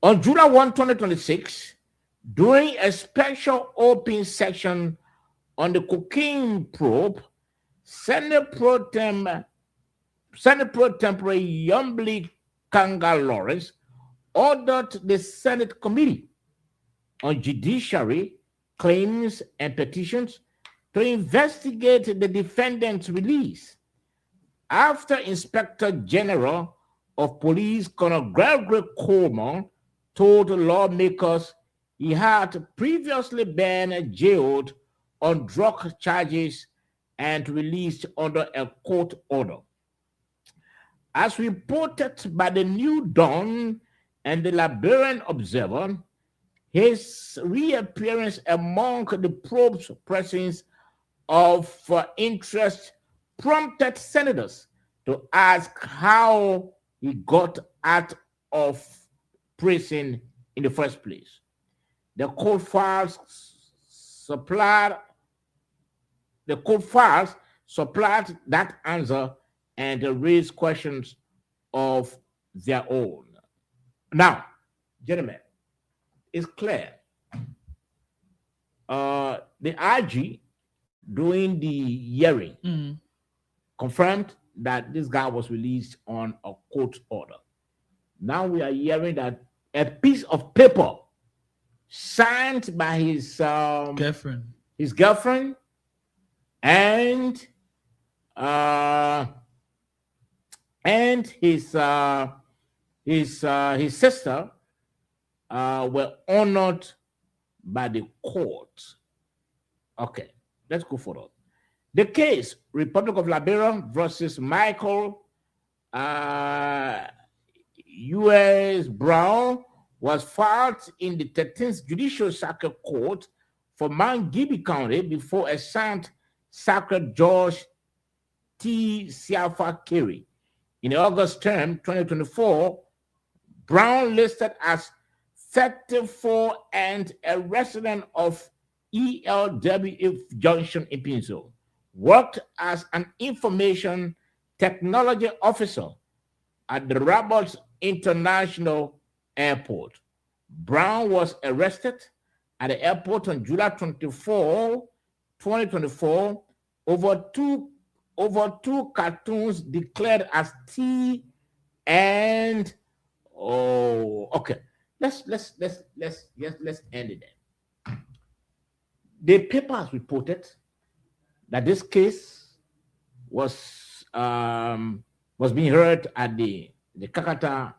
On July 1, 2026, during a special open session on the cocaine probe, Senate Pro Tempore Yambli Kanga Lawrence ordered the Senate Committee on Judiciary, Claims and Petitions to investigate the defendant's release after Inspector General of Police Colonel Gregory Coleman told lawmakers he had previously been jailed on drug charges and released under a court order. As reported by the New Dawn and the Liberian Observer, his reappearance among the probe's persons of interest prompted senators to ask how he got out of prison in the first place. The court files supplied the court files, supplied that answer, and raised questions of their own. Now, gentlemen, it's clear. The IG doing the hearing confirmed that this guy was released on a court order. Now we are hearing that a piece of paper signed by his girlfriend, and his sister were honored by the court. Okay, let's go forward. The case, Republic of Liberia versus Michael U.S. Brown, was filed in the 13th Judicial Circuit Court for Mount Gibby County before a St. Circuit George T. Siafa Kerry. In the August term 2024, Brown, listed as 34 and a resident of ELWF Junction in Pinzo, worked as an information technology officer at the Roberts International Airport. Brown was arrested at the airport on July 24, 2024, over two cartoons declared as T and okay. Let's end it there. The paper has reported that this case was being heard at the Kakata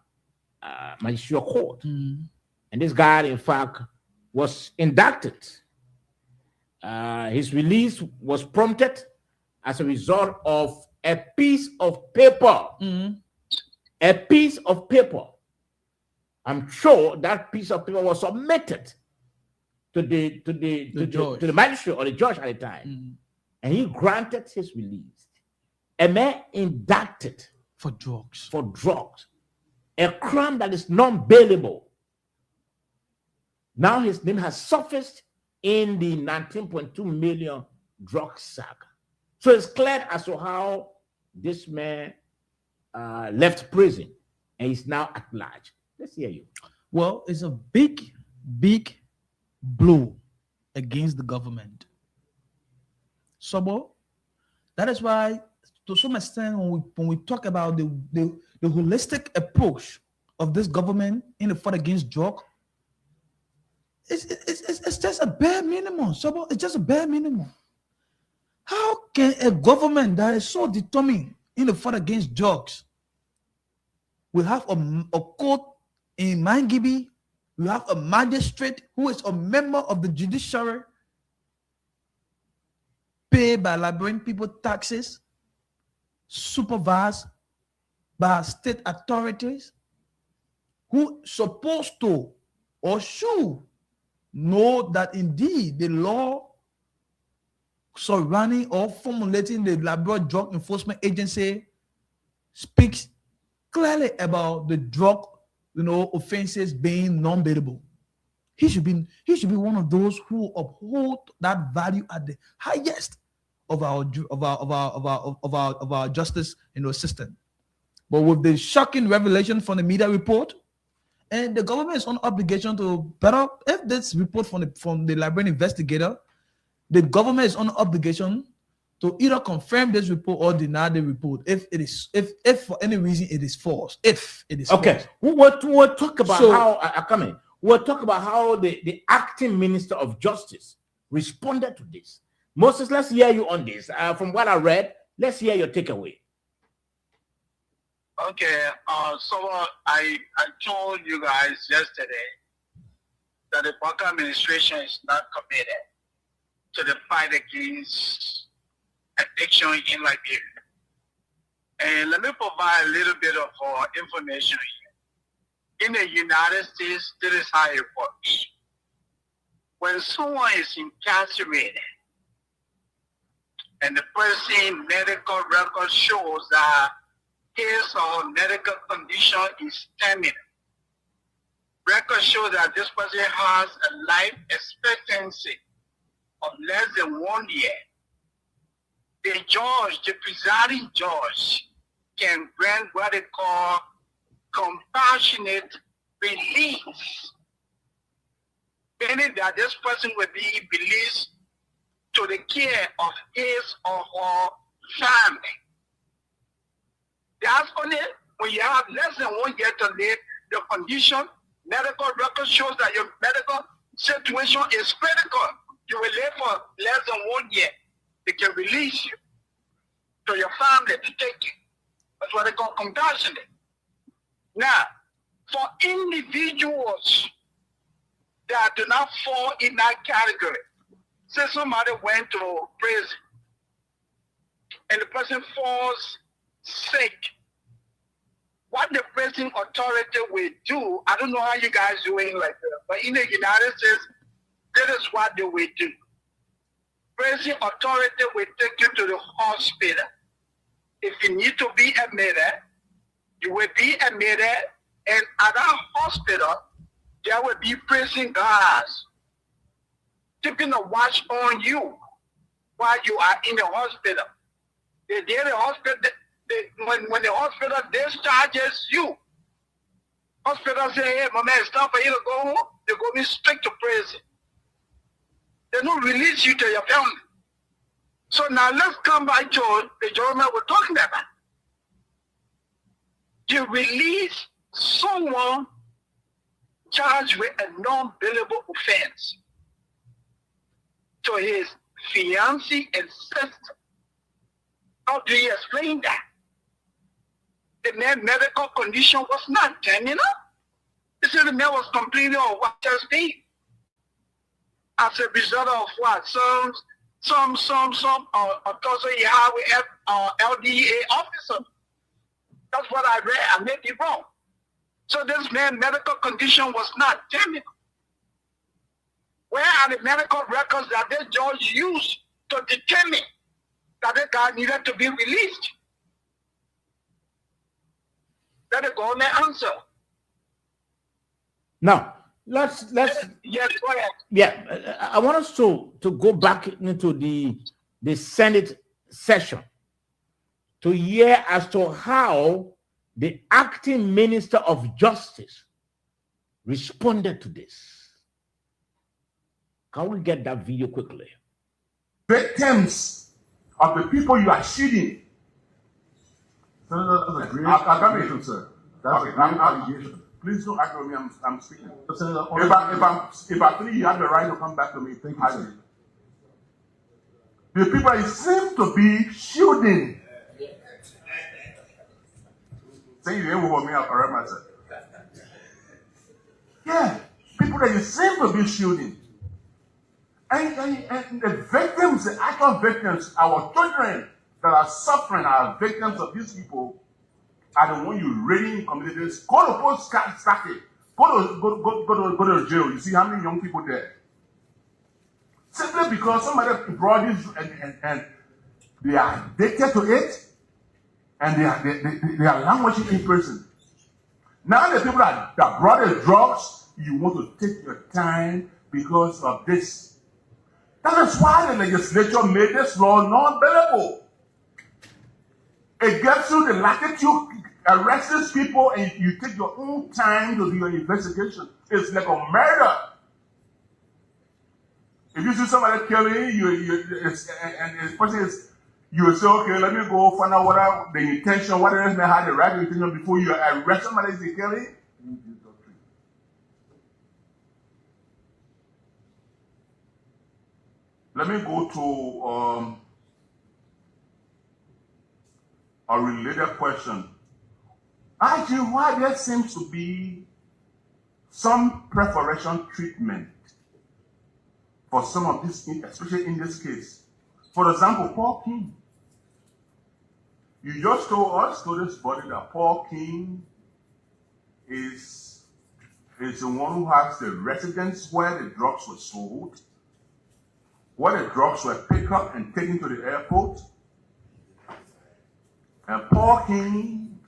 Magistrate Court, and this guy, in fact, was indicted. His release was prompted as a result of a piece of paper. A piece of paper. I'm sure that piece of paper was submitted to the magistrate or the judge at the time, and he granted his release. A man indicted for drugs, a crime that is non-bailable. Now his name has surfaced in the 19.2 million drug saga. So it's clear as to how this man left prison and is now at large. Let's hear you. Well, it's a big blow against the government. So that is why, to some extent, when we talk about the holistic approach of this government in the fight against drug, it's just a bare minimum. So it's just a bare minimum. How can a government that is so determined in the fight against drugs, we have a court in Mangibi, we have a magistrate who is a member of the judiciary, paid by Liberian people taxes, supervised by state authorities, who supposed to or should know that indeed the law surrounding or formulating the Liberia Drug Enforcement Agency speaks clearly about the drug, offenses being non-bailable. He should be one of those who uphold that value at the highest of our justice system. But with the shocking revelation from the media report, and the government is on obligation to better, if this report from the Liberian investigator, the government is on obligation to either confirm this report or deny the report if for any reason it is false. If it is okay, false. we'll talk about we'll talk about how the acting Minister of Justice responded to this. Moses, let's hear you on this. From what I read, let's hear your takeaway. Okay, so I told you guys yesterday that the Parker administration is not committed to the fight against addiction in Liberia. And let me provide a little bit of information here. In the United States, this is how it works. When someone is incarcerated and the person's medical record shows that his or medical condition is terminal, records show that this person has a life expectancy of less than 1 year, the judge, the presiding judge, can grant what they call compassionate release, meaning that this person will be released to the care of his or her family. That's only when you have less than 1 year to live, the condition, medical record shows that your medical situation is critical. You will live for less than 1 year. They can release you to your family to take you. That's what they call compassionate. Now, for individuals that do not fall in that category, say somebody went to prison and the person falls sick, what the prison authority will do, I don't know how you guys do it like that, but in the United States, this is what they will do. Prison authority will take you to the hospital. If you need to be admitted, you will be admitted, and at that hospital, there will be prison guards keeping a watch on you while you are in the hospital. When the hospital discharges you, hospital say, hey, my man, it's time for you to go home. They go me straight to prison. They don't release you to your family. So now let's come back to the gentleman we're talking about. You release someone charged with a non-billable offense to his fiancé and sister. How do you explain that? The man's medical condition was not terminal. They said the man was completely on what just did. As a result of what? Some authority you have with LDA officer. That's what I read. I may be wrong. So this man's medical condition was not terminal. Where are the medical records that this judge used to determine that the guy needed to be released? Let it go on the answer. Now, let's yes, go ahead. Yeah, I want us to go back into the Senate session to hear as to how the acting Minister of Justice responded to this. Can we get that video quickly? Victims of the people you are shooting. Senator, that's a great allegation, sir. That's a great allegation. Please don't argue with me. I'm speaking. Senator, If I think you have the right to come back to me, thank you, sir. The people you seem to be shooting. Say you ain't with me, I'll correct myself. Yeah, people that you seem to be shooting. And the victims, the actual victims, our children that are suffering are victims of these people are the ones you raiding in communities. Go to post static. Go to jail. You see how many young people there? Simply because somebody brought this and they are addicted to it and they are languishing in prison. Now the people that brought the drugs, you want to take your time because of this. That is why the legislature made this law non-billable. It gives you the latitude, arrests people, and you take your own time to do your investigation. It's like a murder. If you see somebody killing you, and the person is, you will say, okay, let me go find out what the intention, what it is, may have the right intention before you arrest somebody for killing. Let me go to a related question. Actually, why there seems to be some preferential treatment for some of these, especially in this case. For example, Paul King. You just told us, to this body, that Paul King is the one who has the residence where the drugs were sold, where the drugs were picked up and taken to the airport. And Paul King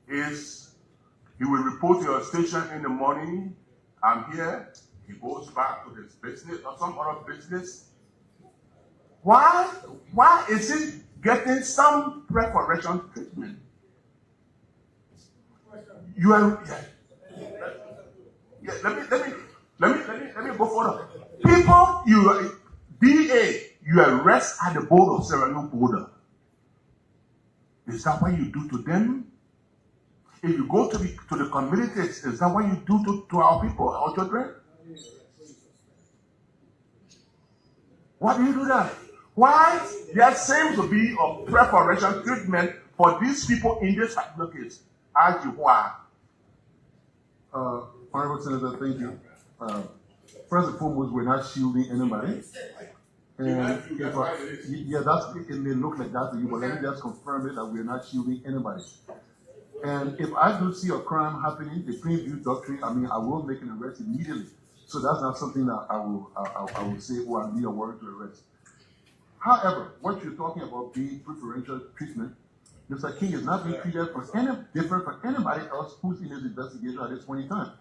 he will report to your station in the morning, I'm here. He goes back to his business or some other business. Why is he getting some preferential treatment? You are. Yeah, let me go further. People, you arrest at the border of Sierra Leone border. Is that what you do to them? If you go to the communities, is that what you do to our people, our children? Why do you do that? Why? There seems to be a preferential treatment for these people in this particular case. As you why? Honorable Senator, thank you. First and foremost, we're not shielding anybody. And it may look like that to you, but let me just confirm it that we're not shielding anybody. And if I do see a crime happening, the plain view doctrine, I will make an arrest immediately. So that's not something that I will say, I need a warrant to arrest. However, what you're talking about being preferential treatment, Mr. King is not being treated any different from anybody else who's in this investigation at this point in time.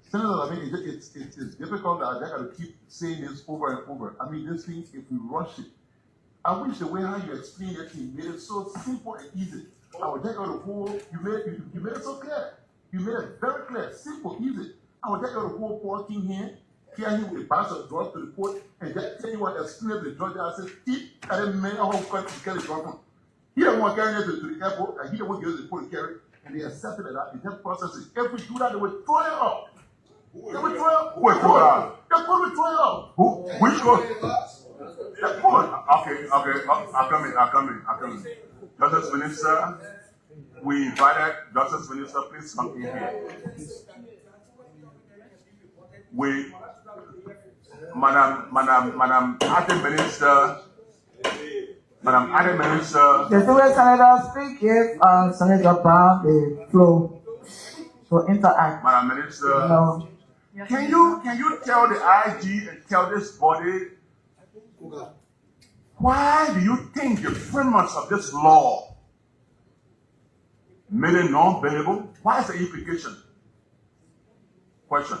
Senator, it's difficult that I got to keep saying this over and over. This thing, if we rush it, I wish the way how you explained it, you made it so simple and easy. I would take out the whole, you made it so clear. You made it very clear, simple, easy. I would take out the whole poor king here, carry him with a bunch of drugs to the port, and just tell you what, explain to the judge, I said, I didn't make a whole country to carry the drug. He don't want to carry it to the airport, and he don't want to get to the port to carry it, and they accepted that, they just process it. If we do that, they will throw it up. They will throw it up. Who will throw it up? The court will throw it up. Who? Which court? The court. Okay, I'll come in. Justice Minister, we invited Justice Minister, please come in here. Madam Acting Minister, The two senators speak if Senator Brown the floor to interact. Madam Minister, can you tell the IG and tell this body why do you think the framers of this law made it non-bailable? Why is the implication? Question.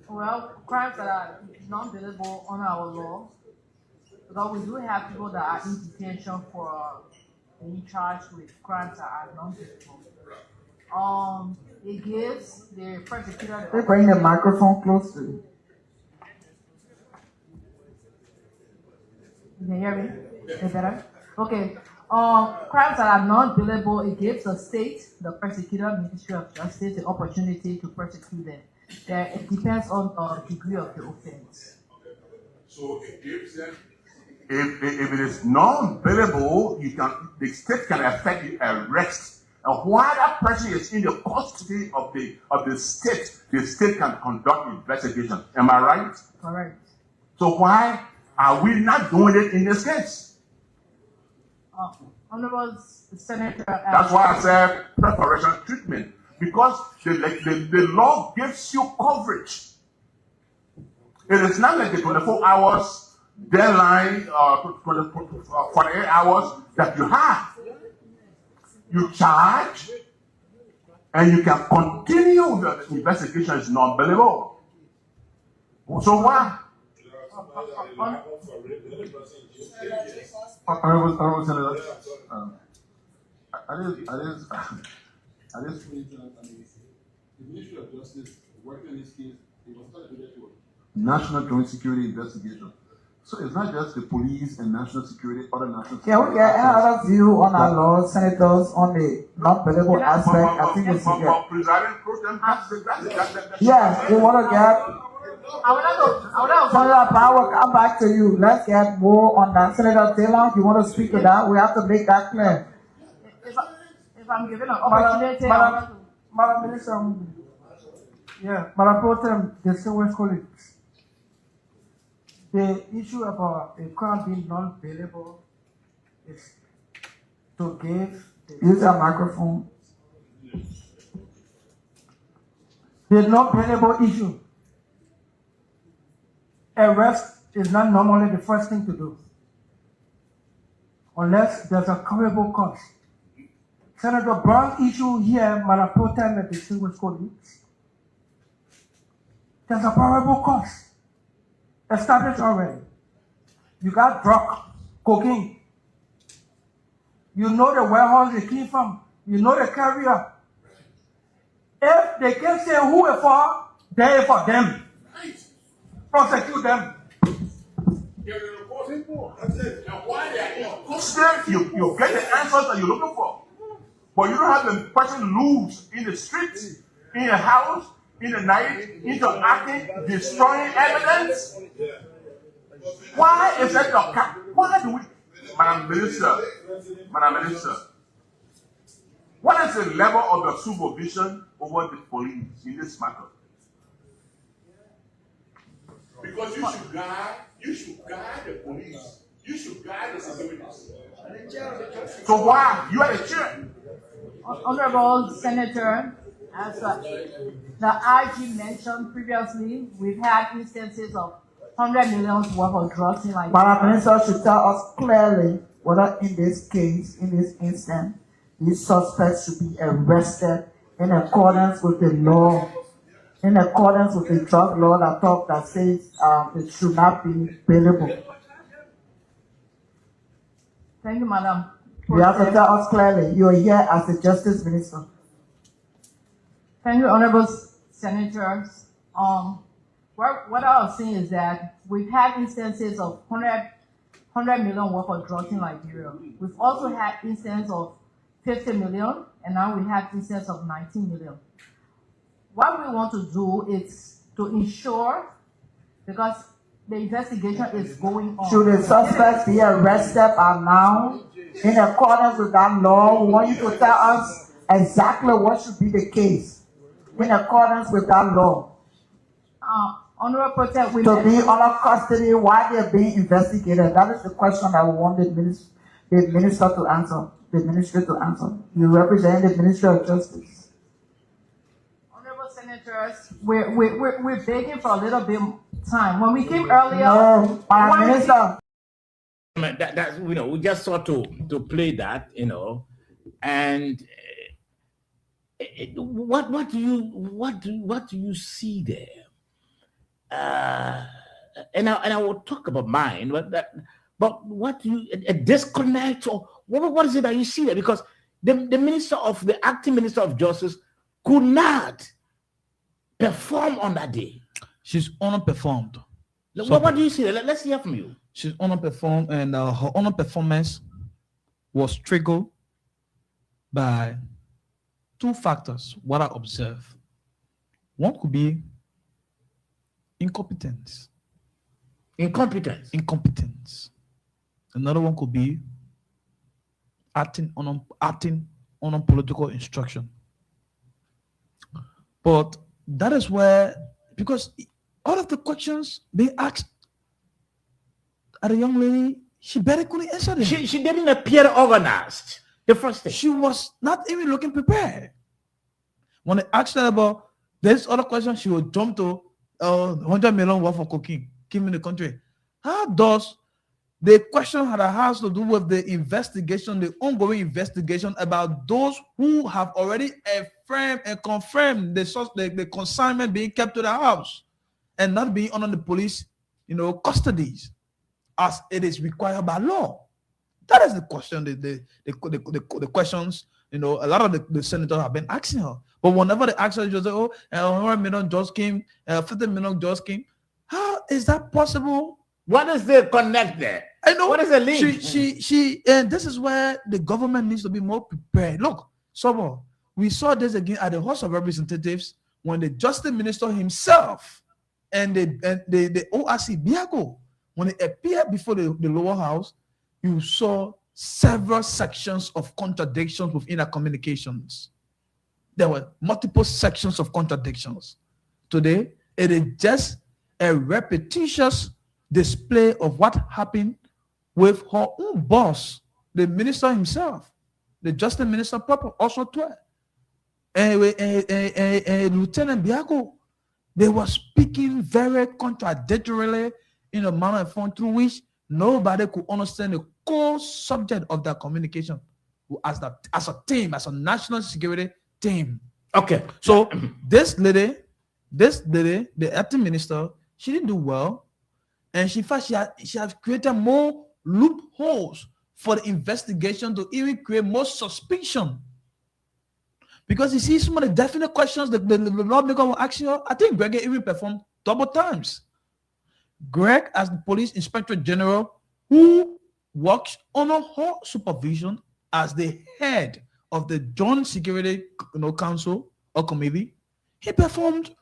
Well, crimes that are non-bailable under our law, because we do have people that are in detention for being charged with crimes that are non-bailable. It gives the prosecutor. They bring the microphone close to you. You can hear me? Is better? Okay. Crimes that are non-bailable, it gives the state, the prosecutor, Ministry of Justice, the opportunity to prosecute them. It depends on the degree of the offense. So it gives them. If it is non-bailable, the state can effect the arrest. And while that person is in the custody of the state can conduct investigation. Am I right? Correct. So why are we not doing it in this case? Honorable Senator. That's why I said preparation treatment. Because the law gives you coverage. It is not like the 24 hours deadline, 48 hours that you have. You charge, and you can continue the investigation is non-bailable. So why? Honorable Senator, at this point, the Ministry of Justice working on this case, it was started to National Joint Security Investigation. So it's not just the police and national security, other national security. Can we get another view on our law, senators, on the non-bailable aspect? I think it's yeah, we want to get. Senator Brown will come back to you. Let's get more on that. Senator Taylor, you want to speak to that? We have to make that clear. If I'm given an opportunity, Madam Minister, Madam Pro Tem, distinguished colleagues, the issue about a crime being non-bailable is to give. Use a microphone. The non-bailable issue. Arrest is not normally the first thing to do, unless there's a coverable cause. Senator Brown's issue here, Madam Pro Tem and distinguished colleagues, There's a probable cause established already. You got drug, cocaine. You know the warehouse they came from. You know the carrier. If they can say who it for, they for them. Prosecute them. You get the answers that you're looking for. But you don't have the person loose in the streets, in the house, in the night, interacting, destroying evidence. Why is that your cap? Why do we, Madam Minister, what is the level of your supervision over the police in this matter? Because you should guide the police. You should guide the securities. So why? You are the chair. Honorable Senator, as the IG mentioned previously, we've had instances of 100 million worth of drugs in Liberia. Madam Minister should tell us clearly whether in this case, in this instance, these suspects should be arrested in accordance with the law, in accordance with the drug law that says it should not be bailable. Thank you, Madam. You have to tell us clearly. You are here as the Justice Minister. Thank you, Honorable Senators. What I was saying is that we've had instances of 100 million worth of drugs in Liberia. We've also had instances of 50 million, and now we have instances of 19 million. What we want to do is to ensure, because the investigation is going on. Should the suspects be arrested by now in accordance with that law? We want you to tell us exactly what should be the case in accordance with that law. Honorable Protect, to be under custody while they're being investigated. That is the question that we want the minister to answer. The ministry to answer. You represent the Ministry of Justice. Honorable Senators, we're begging for a little bit time. When we came earlier, no, Madam Minister. That we just sought to play that, and what do you see there? And I will talk about mine, but what do you a disconnect, or what is it that you see there? Because the acting Minister of Justice could not perform on that day. She's underperformed. What do you see there? Let's hear from you. She's underperformed, and her underperformance was triggered by two factors. What I observe, one could be incompetence. Another one could be acting on political instruction. But that is where, because all of the questions being asked at a young lady, she barely couldn't answer them. She didn't appear organized. The first thing, she was not even looking prepared. When they asked her about this other question, she would jump to 100 million worth of cocaine came in the country. How does the question has to do with the investigation, the ongoing investigation about those who have already affirmed and confirmed the consignment being kept to the house and not being under the police, custodies as it is required by law? That is the question. The questions, a lot of the senators have been asking her. But whenever they ask her, she say, 100 million just came, 50 million just came. How is that possible? What is the connect there? I know. What is the link? She and this is where the government needs to be more prepared. Look, we saw this again at the House of Representatives when the Justice Minister himself and the ORC Biago, when they appeared before the lower house, you saw several sections of contradictions within our communications. There were multiple sections of contradictions. Today, it is just a repetitious display of what happened with her own boss, the minister himself, the Justice Minister proper, also too. And Lieutenant Biago, they were speaking very contradictorily in a manner and form through which nobody could understand the core subject of that communication as a team, as a national security team. Okay. So this lady This lady, the acting minister, she didn't do well, and she has created more loopholes for the investigation to even create more suspicion. Because you see some of the definite questions that the lawmaker will ask you. I think Greg even performed double times. Greg, as the police inspector general, who works under her supervision as the head of the Joint Security Council or committee, he performed,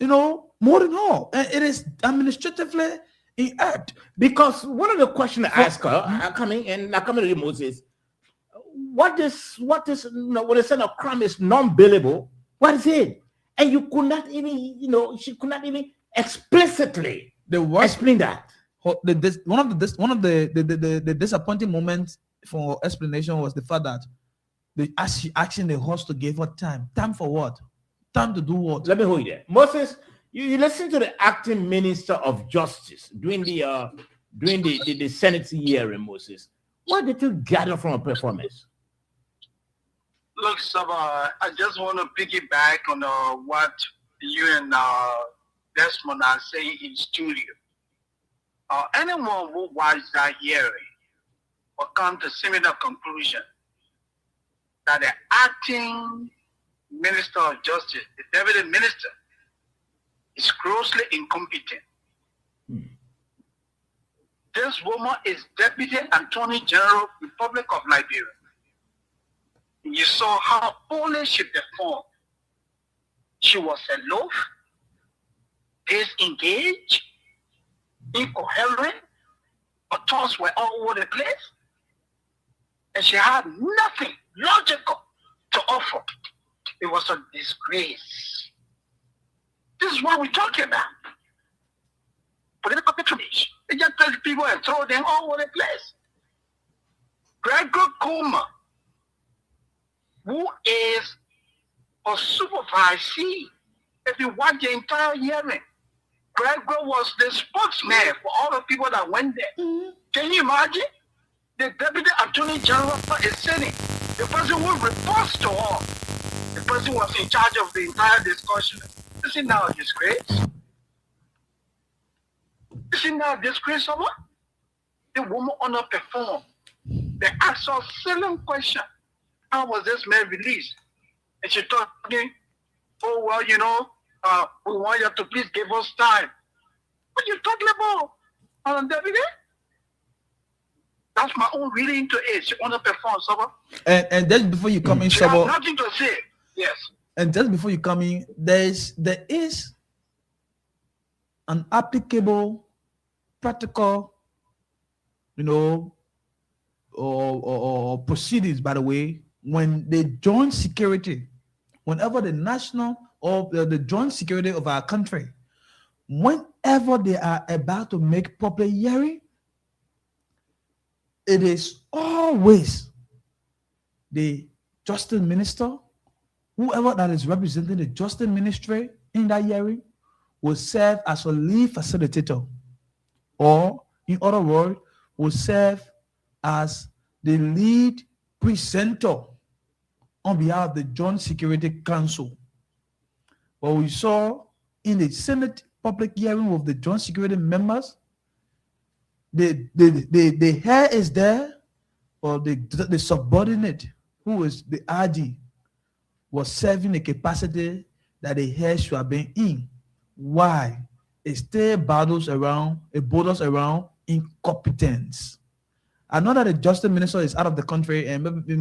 more than all. And it is administratively inept. Because one of the questions I ask her, coming to Moses, what is when they say a crime is non-billable, what is it? And you could not even, she could not even explicitly explain that. One of the disappointing moments for explanation was the fact that she asking the host to give her time. Time for what? Time to do what? Let me hold you there. Moses, you listen to the acting minister of justice during the Senate hearing, Moses. What did you gather from a performance? Look, Saba, I just want to piggyback on what you and Desmond are saying in studio. Anyone who watched that hearing will come to similar conclusion that the acting minister of justice, the deputy minister, is grossly incompetent. This woman is Deputy Attorney General, Republic of Liberia. You saw how poorly she performed. She was aloof, disengaged, incoherent. Her thoughts were all over the place. And she had nothing logical to offer. It was a disgrace. This is what we're talking about. Political patronage. They just take people and throw them all over the place. Gregor Coma, who is a supervisee, if you watch the entire hearing, Gregor was the spokesman for all the people that went there. Can you imagine? The Deputy Attorney General is sitting. The person who reports to all. The person was in charge of the entire discussion. Isn't that a disgrace? Isn't that a disgrace, someone? The woman underperformed. They asked her a silly question. How was this man released? And she told me, oh, well, we want you to please give us time. What are you talking about, Deputy? That's my own reading to it. She underperformed, Saba. And just before you come in, She Saba, has nothing to say. Yes. and just before you come in, there is an applicable, practical, or proceedings, by the way, when the joint security, whenever the national or the joint security of our country, whenever they are about to make public hearing, it is always the justice minister, whoever that is representing the justice ministry in that hearing, will serve as a lead facilitator, or in other words, will serve as the lead presenter on behalf of the Joint Security Council. What we saw in the Senate public hearing with the Joint Security members, the head is there, or the subordinate, who is the RD, was serving a capacity that the head should have been in. Why? It still borders around incompetence. I know that the justice minister is out of the country, and maybe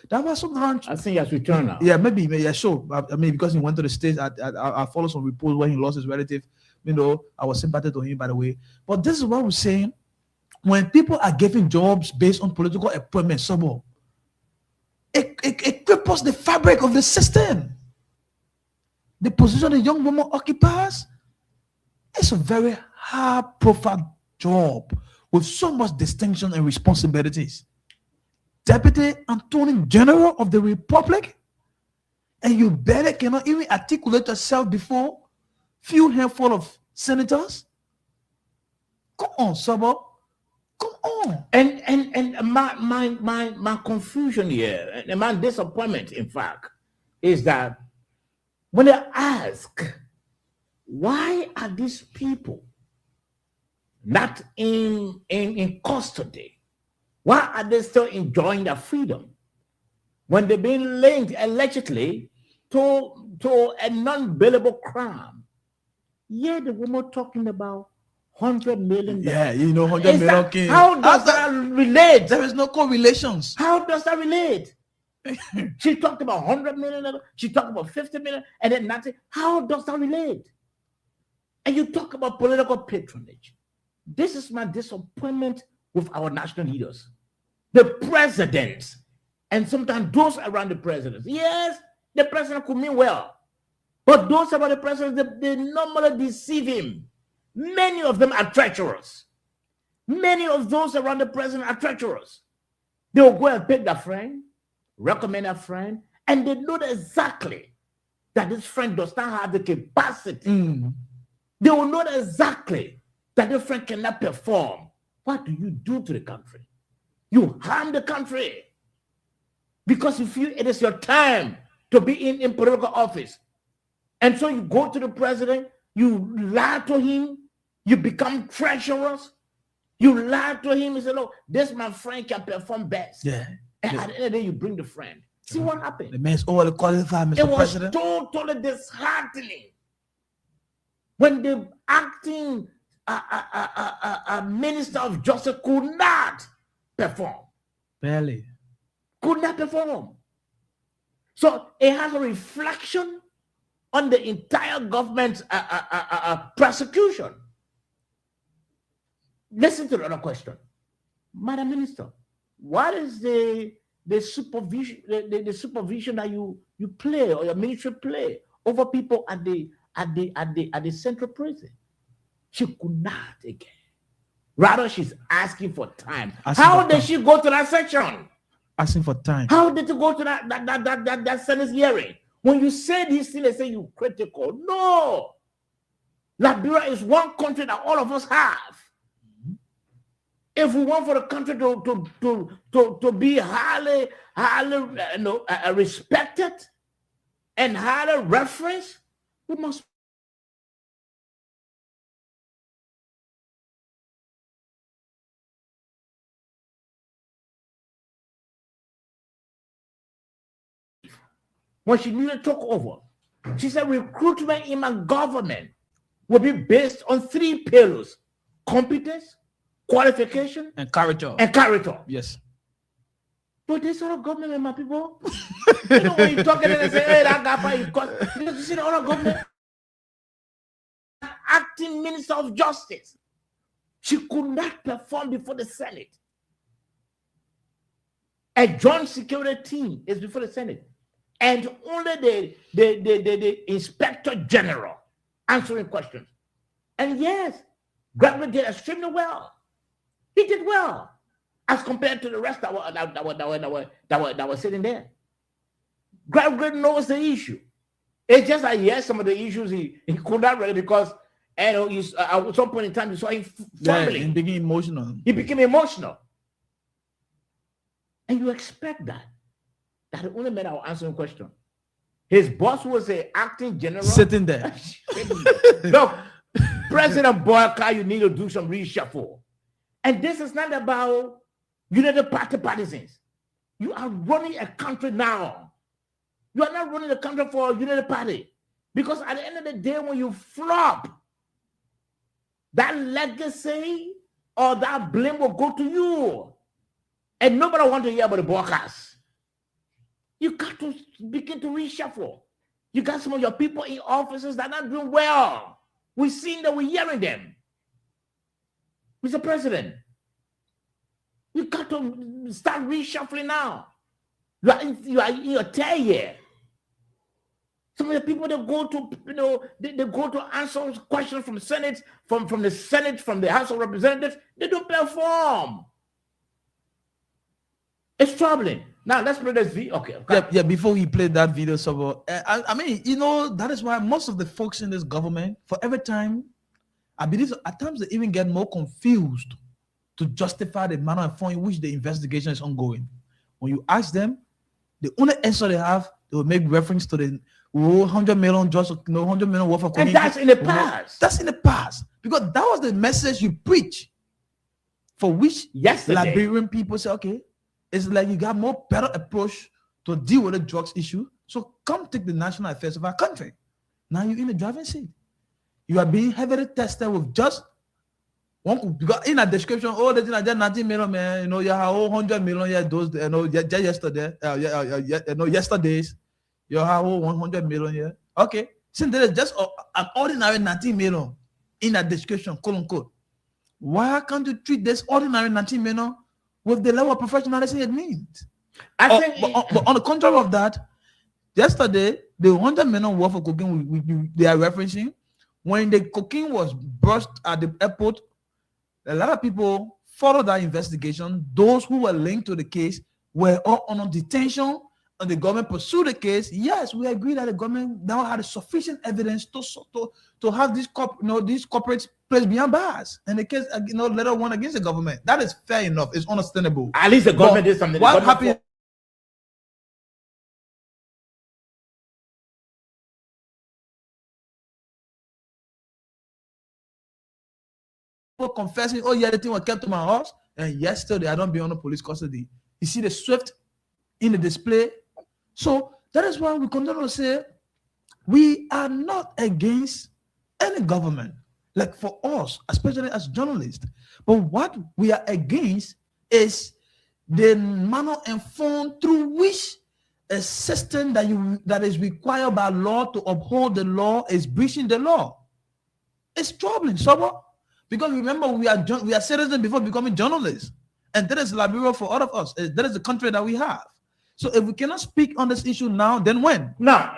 that was something. I think he has returned now. Yeah, maybe, sure. I mean, because he went to the States, I follow some reports where he lost his relative. I was sympathetic to him, by the way. But this is what we're saying: when people are given jobs based on political appointment, it cripples the fabric of the system. The position the young woman occupies is a very high-profile job with so much distinction and responsibilities. Deputy Attorney General of the Republic, and you barely cannot even articulate yourself before few handful of senators. Come on, Saba. Come on. And my confusion here, and my disappointment, in fact, is that when they ask why are these people not in custody? Why are they still enjoying their freedom when they've been linked allegedly to a non-bailable crime? Yeah, the woman talking about 100 million. Yeah, 100 million king. How does that relate? There is no correlations. How does that relate? She talked about 100 million, she talked about 50 million, and then nothing. How does that relate? And you talk about political patronage. This is my disappointment with our national leaders, the presidents, and sometimes those around the president. Yes, the president could mean well, but those around the president, they normally deceive him. Many of them are treacherous. Many of those around the president are treacherous. They will go and pick their friend, recommend a friend, and they know exactly that this friend does not have the capacity. They will know exactly that the friend cannot perform. What do you do to the country? You harm the country because you feel it is your time to be in political office. And so you go to the president, you lie to him, you become treacherous, you lie to him and say, "Look, this my friend can perform best." Yeah. And at the end of the day, you bring the friend. See what happened? The man's overqualified, Mr. President. It was totally disheartening when the acting Minister of Justice could not perform. Barely. Could not perform. So it has a reflection on the entire government's prosecution. Listen to the other question. Madam Minister, what is the supervision the supervision that you play or your ministry play over people at the central prison? She could not again. Rather, she's asking for time. How did she go to that section? Asking for time. How did you go to that Senate hearing? When you say these things, they say you critical. No. Liberia is one country that all of us have. If we want for the country to be highly respected and highly referenced, we must. When she nearly took over, she said recruitment in my government will be based on 3 pillars: competence, qualification, and character. Yes. But this sort of government, my people, you know, when you talk and they say, "Hey, that guy, you see the other government acting Minister of Justice, she could not perform before the Senate. A joint security team is before the Senate, and only the Inspector General answering questions. And yes, Gregory did extremely well. He did well as compared to the rest that were sitting there. Gregory knows the issue. It's just like, yes, some of the issues he could not really, because at some point in time you saw him fumbling. He became emotional. He became emotional. And you expect that the only man that will answer a question. His boss was an acting general. Sitting there. Look, President Boyka, you need to do some reshuffle. And this is not about United Party partisans. You are running a country now. You are not running the country for a United Party. Because at the end of the day, when you flop, that legacy or that blame will go to you. And nobody wants to hear about the Boykas. You got to begin to reshuffle. You got some of your people in offices that are not doing well. We've seen that, we're hearing them. Mr. President, you got to start reshuffling now. You are in your 10th year. Some of the people that go to, they go to answer questions from the Senate, from the Senate, from the House of Representatives. They don't perform. It's troubling. Now let's play this video. Okay. Yeah. Before he played that video, so I mean, that is why most of the folks in this government, for every time, I believe at times they even get more confused to justify the manner and form in which the investigation is ongoing. When you ask them, the only answer they have, they will make reference to the $100 million just $100 million worth of and that's in the past. That's in the past because that was the message you preach. For which Liberian people say, okay, it's like you got more better approach to deal with the drugs issue. So come take the national affairs of our country. Now you're in the driving seat. You are being heavily tested with just one. Because in a description, oh, there's just 90 million, man. You know, you have 100 million. Yeah, those, you know, just yesterday, yesterday's, you have 100 million. Yeah, okay. Since there is just an ordinary 90 million in a description, quote unquote. Why can't you treat this ordinary 19 million with the level of professionalism it needs? I think, but on the contrary of that, yesterday, the 100 million worth of cocaine they are referencing, when the cocaine was burst at the airport, a lot of people followed that investigation. Those who were linked to the case were all under detention, and the government pursued the case. Yes, we agree that the government now had sufficient evidence to have these corporates placed behind bars, and the case, later won against the government. That is fair enough. It's understandable. At least the government did something. What happened? Confessing, oh yeah, the thing was kept to my house, and yesterday I don't be under police custody. You see the swift in the display. So that is why we continue to say we are not against any government, like for us, especially as journalists. But what we are against is the manner and form through which a system that is required by law to uphold the law is breaching the law. It's troubling, because remember we are citizens before becoming journalists, and that is Liberia for all of us. That is the country that we have. So if we cannot speak on this issue now, then when? Now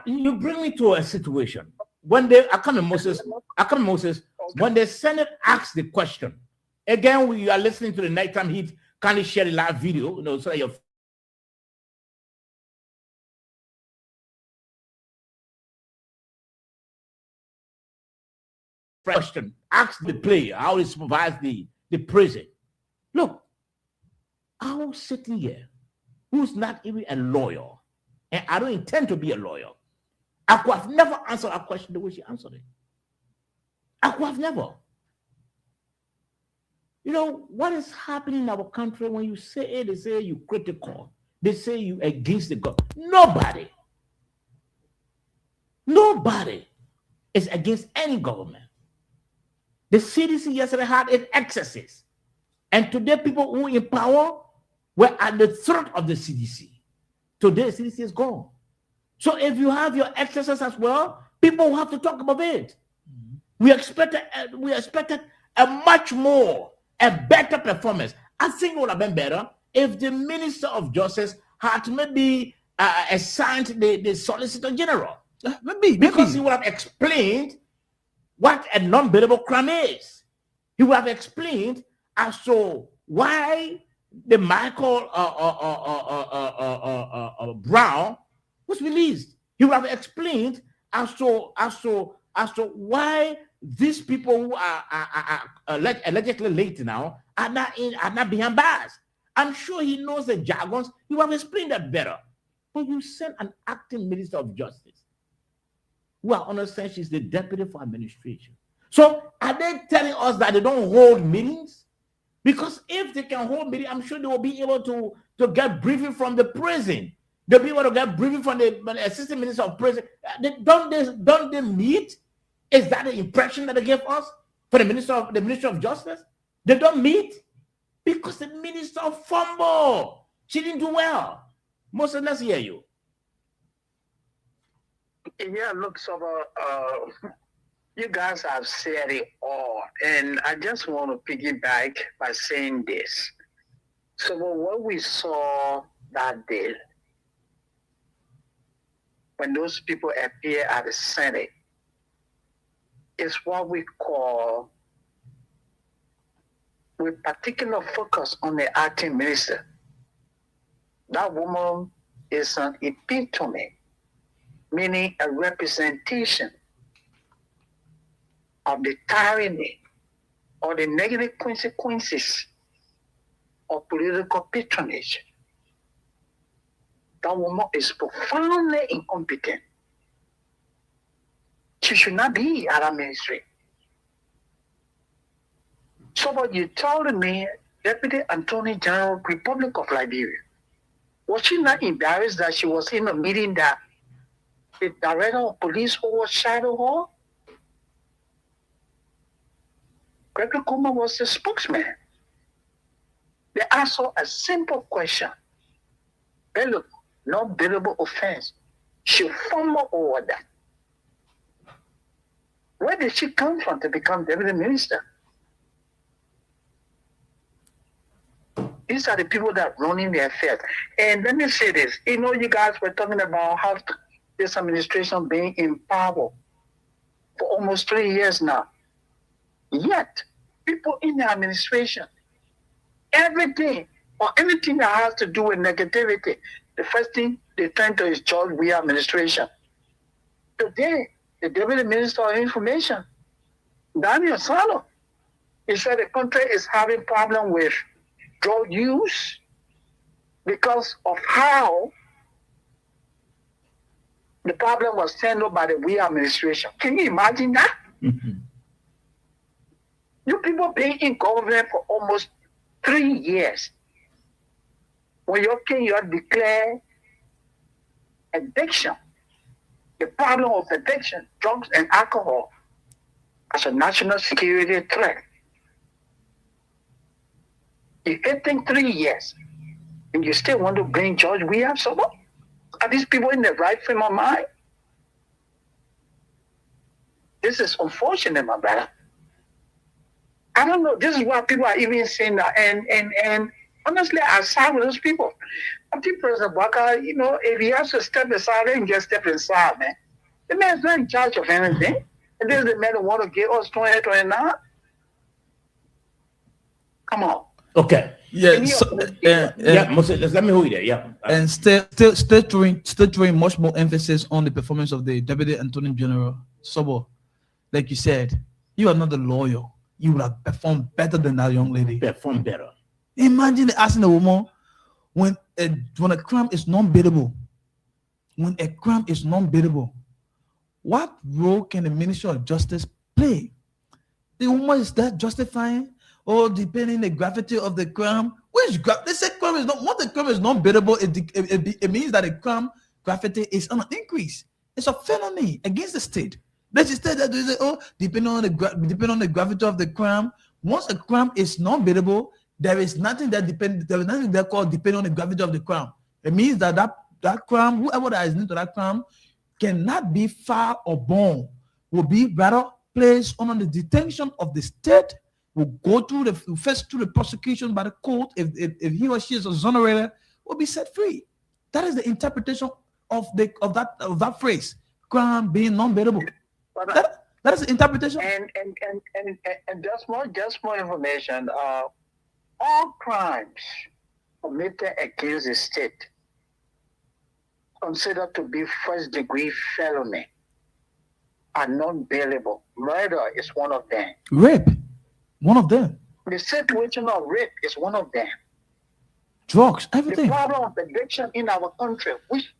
you bring me to a situation when Akame Moses, when the Senate asks the question again, we are listening to the Nighttime Heat. Can you share the live video? So that your question, ask the player how to supervise the prison. Look, I was sitting here, who's not even a lawyer, and I don't intend to be a lawyer. I could have never answered a question the way she answered it. I could have never. What is happening in our country when you say it, they say you critical, they say you against the government. Nobody is against any government. The CDC yesterday had its excesses. And today, people who in power were at the throat of the CDC. Today, the CDC is gone. So if you have your excesses as well, people will have to talk about it. We expected a better performance. I think it would have been better if the Minister of Justice had maybe assigned the Solicitor General. Because he would have explained what a non-bailable crime is. He would have explained as to why the Michael Brown was released. He would have explained as to why these people who are allegedly late now are not behind bars. I'm sure he knows the jargons. He would have explained that better. But you send an acting Minister of Justice, who I understand she's the Deputy for Administration. So are they telling us that they don't hold meetings? Because if they can hold meetings, I'm sure they will be able to get briefing from the prison. They'll be able to get briefing from the Assistant Minister of Prison. Don't they meet? Is that the impression that they gave us for the Minister of Justice? They don't meet because the Minister fumbled. She didn't do well. Moses, let's hear you. Yeah, look, so you guys have said it all, and I just want to piggyback by saying this. So what we saw that day, when those people appear at the Senate, is what we call, with particular focus on the acting minister. That woman is an epitome, meaning a representation of the tyranny or the negative consequences of political patronage. That woman is profoundly incompetent. She should not be at our ministry. So what you told me, Deputy Attorney General, Republic of Liberia, was she not embarrassed that she was in a meeting that the director of police overshadowed her? Gregory Coleman was the spokesman. They asked her a simple question. Hey, look, no billable offense. She fumbled over that. Where did she come from to become deputy minister? These are the people that are running their affairs. And let me say this. You know, you guys were talking about how this administration being in power for almost 3 years now. Yet, people in the administration, everything or anything that has to do with negativity, the first thing they turn to is George Weah administration. Today, the Deputy Minister of Information, Daniel Salo, he said the country is having problem with drug use because of how the problem was handled by the Weah administration. Can you imagine that? Mm-hmm. You people being in government for almost 3 years. When you declare addiction, the problem of addiction, drugs and alcohol, as a national security threat. You think 3 years, and you still want to bring George Weah Solo? Are these people in the right frame of mind? This is unfortunate, my brother. I don't know. This is why people are even saying that. And honestly, I side with those people. I think President Baka, you know, if he has to step aside, then just step aside, man. The man's not in charge of anything. And this is the man who want to give us 2029. Come on. Okay. Yeah. Moses, let me hold you there. Yeah. And still throwing much more emphasis on the performance of the Deputy Attorney General Sobo. Like you said, you are not a lawyer. You would have performed better than that young lady. Perform better. Imagine asking a woman when a crime is non-biddable. When a crime is non-biddable, what role can the Ministry of Justice play? The woman is that justifying, or depending on the gravity of the crime. They say crime is not. Once the crime is non-biddable, it means that the crime gravity is on an increase. It's a felony against the state. Let's just say that they say, depending on the gravity of the crime, once a crime is non-biddable, there is nothing that called depending on the gravity of the crime. It means that that crime, whoever that is into that crime, cannot be filed or bond, will be rather placed under the detention of the state, will go through the prosecution by the court. If he or she is exonerated, will be set free. That is the interpretation of that phrase, crime being non-biddable. That is the interpretation. And just more information. All crimes committed against the state considered to be first-degree felony are non-bailable. Murder is one of them. Rape, one of them. The situation of rape is one of them. Drugs, everything. The problem of addiction in our country, which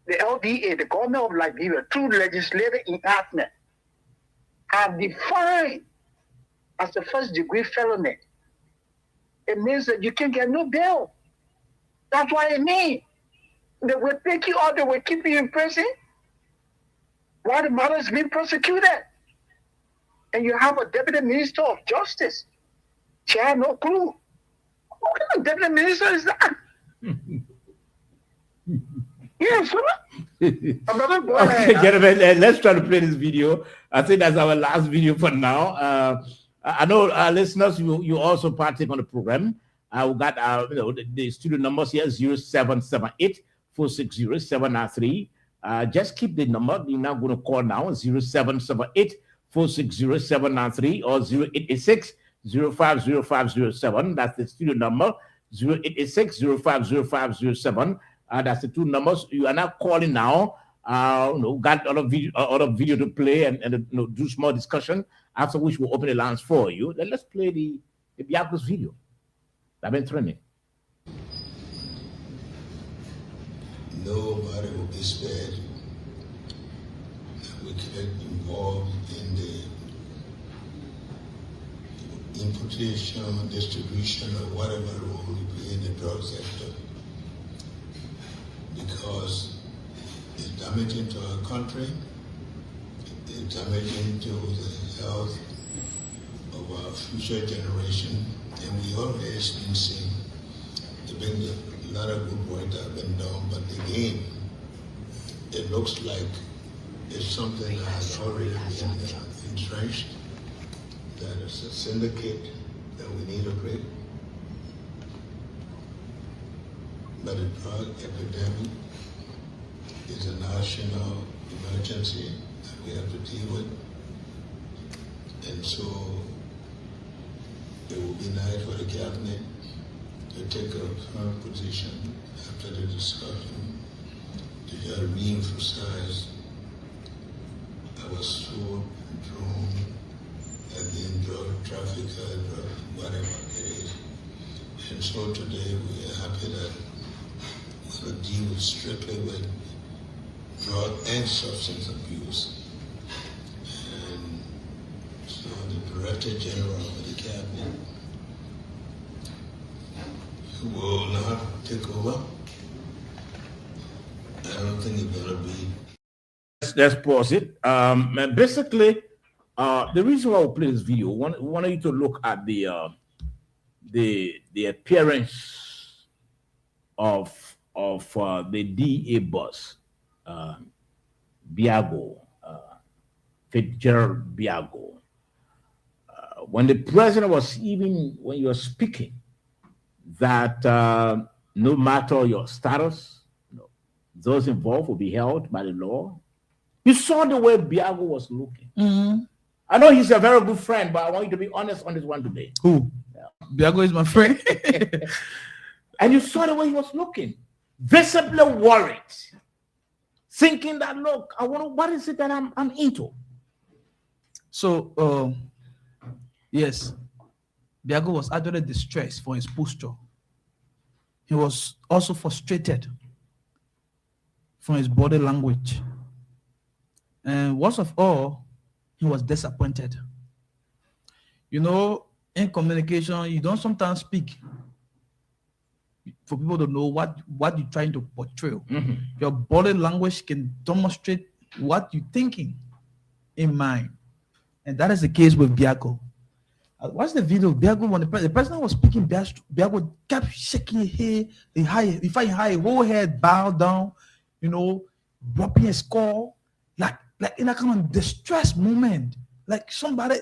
the LDA, the government of Liberia, through legislative enactment, have defined as a first-degree felony. It means that you can get no bail. That's what it means. They will take you out, they will keep you in prison while the matter is being prosecuted. And you have a Deputy Minister of Justice. She had no clue. What kind of Deputy Minister is that? Yeah, sure. Okay, gentlemen, let's try to play this video. I think that's our last video for now. I know our listeners, you also partake on the program. We got the studio numbers here, 0778-460-793. Just keep the number. You're not going to call now, 0778-460-793 or 0886-050507. That's the studio number, 0886-050507. That's the two numbers. You are not calling now. Got other video to play and do small discussion. After which we'll open the lines for you. Then let's play the Biakos video. I've been training. Nobody will be spared. we get involved in the importation, distribution, or whatever role we play in the drug sector, because it's damaging to our country, it's damaging to the health of our future generation, and we always been seeing there have been a lot of good work that have been done, but again, it looks like it's something that has already been entrenched, that it's a syndicate that we need to break. But the drug epidemic is a national emergency that we have to deal with. And so it would be nice for the cabinet to take a firm position after the discussion to just re-emphasize our sword drawn at the drug trafficker, drug whatever it is. And so today we are happy that we're going to deal strictly with drug and substance abuse. And so the Director General of the Cabinet will not take over. I don't think it's going to be. Let's pause it. Basically, the reason why we play this video, we want you to look at the appearance of the DA boss, Biago, Fitzgerald Biago. When the president was when you were speaking, that no matter your status, those involved will be held by the law. You saw the way Biago was looking. Mm-hmm. I know he's a very good friend, but I want you to be honest on this one today. Who? Yeah. Biago is my friend. And you saw the way he was looking, visibly worried, thinking that, look, I wonder what is it that I'm into. So, yes, Biago was actually distressed for his posture. He was also frustrated from his body language. And worst of all, he was disappointed. You know, in communication, you don't sometimes speak for people to know what you're trying to portray. Mm-hmm. Your body language can demonstrate what you're thinking in mind. And that is the case with Biago. Watch the video. Biago, when the president was speaking, Biago kept shaking his head, high, whole head bowed down, you know, dropping his skull, like in a kind of distress moment, like somebody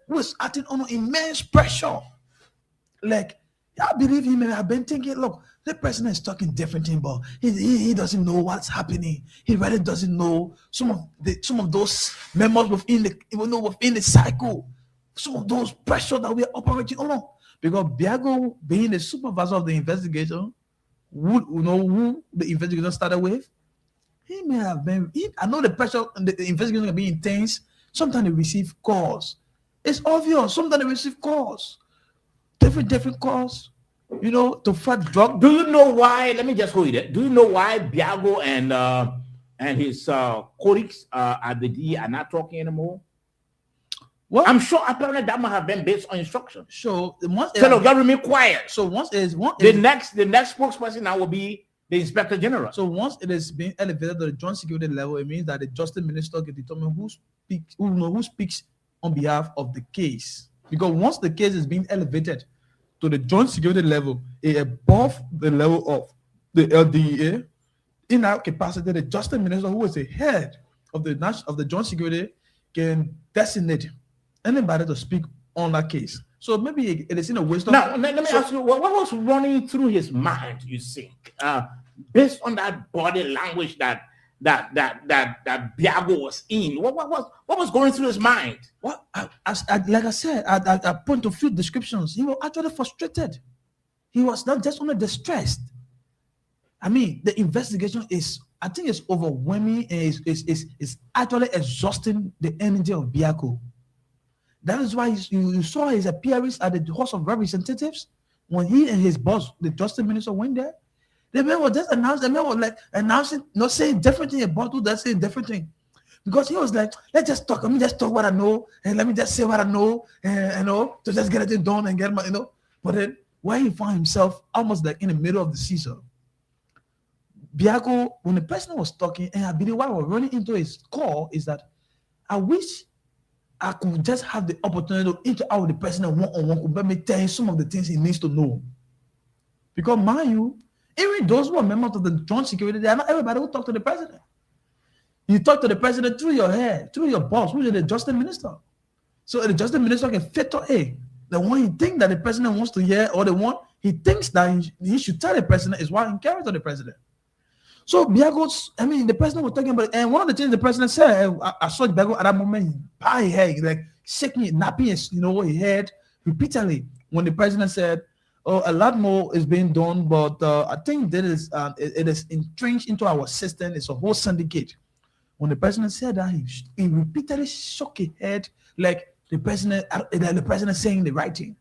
who is acting under immense pressure. Like, I believe he may have been thinking, look, the president is talking different thing, but he doesn't know what's happening. He really doesn't know some of those members within the cycle, some of those pressure that we are operating on. Because Biago, being the supervisor of the investigation, would know who the investigation started with. He may have been. I know the pressure and the investigation can be intense. Sometimes they receive calls. It's obvious. Sometimes they receive calls, different calls. You know, to fight drug. Do you know why? Let me just hold you there. Do you know why Biago and his colleagues at the DE are not talking anymore? Well, I'm sure apparently that might have been based on instruction. So once gotta remain quiet. So the next spokesperson now will be the Inspector General. So once it is being elevated to the joint security level, it means that the Justice Minister can determine who speaks on behalf of the case. Because once the case is being elevated to the joint security level, above the level of the LDEA, in our capacity, the Justice Minister, who is the head of the joint security, can designate anybody to speak on that case. So maybe it is in a wisdom. Now, let me ask you, what was running through his mind, you think, based on that body language that Biago was in? What was going through his mind? Well, like I said, I point to few descriptions. He was actually frustrated. He was not just only distressed. I mean, the investigation I think it's overwhelming and is actually exhausting the energy of Biago. That is why you saw his appearance at the House of Representatives when he and his boss, the Justice Minister, went there. The man was just announcing, not saying different thing about who that's saying different thing. because he was like, let's just talk. Let me just talk what I know, and let me just say what I know, and to just get it done and get my, But then where he found himself almost like in the middle of the seesaw. Biago, when the person was talking, and I believe what was running into his core is that I wish I could just have the opportunity to interact with the person one-on-one, let me tell him some of the things he needs to know. Because mind you, even those who are members of the joint security, they are not everybody who talk to the president. You talk to the president through your head, through your boss, who is the justice minister. So the justice minister can filter, the one he thinks that the president wants to hear, or the one he thinks that he should tell the president is what he carries to the president. So Biago, the president was talking about it, and one of the things the president said, I saw Biago at that moment, he bowed his head, like shaking it, napping his, his head repeatedly when the president said, a lot more is being done, but I think that is it is entrenched into our system. It's a whole syndicate. When the president said that, he repeatedly shook his head like the president saying the right thing.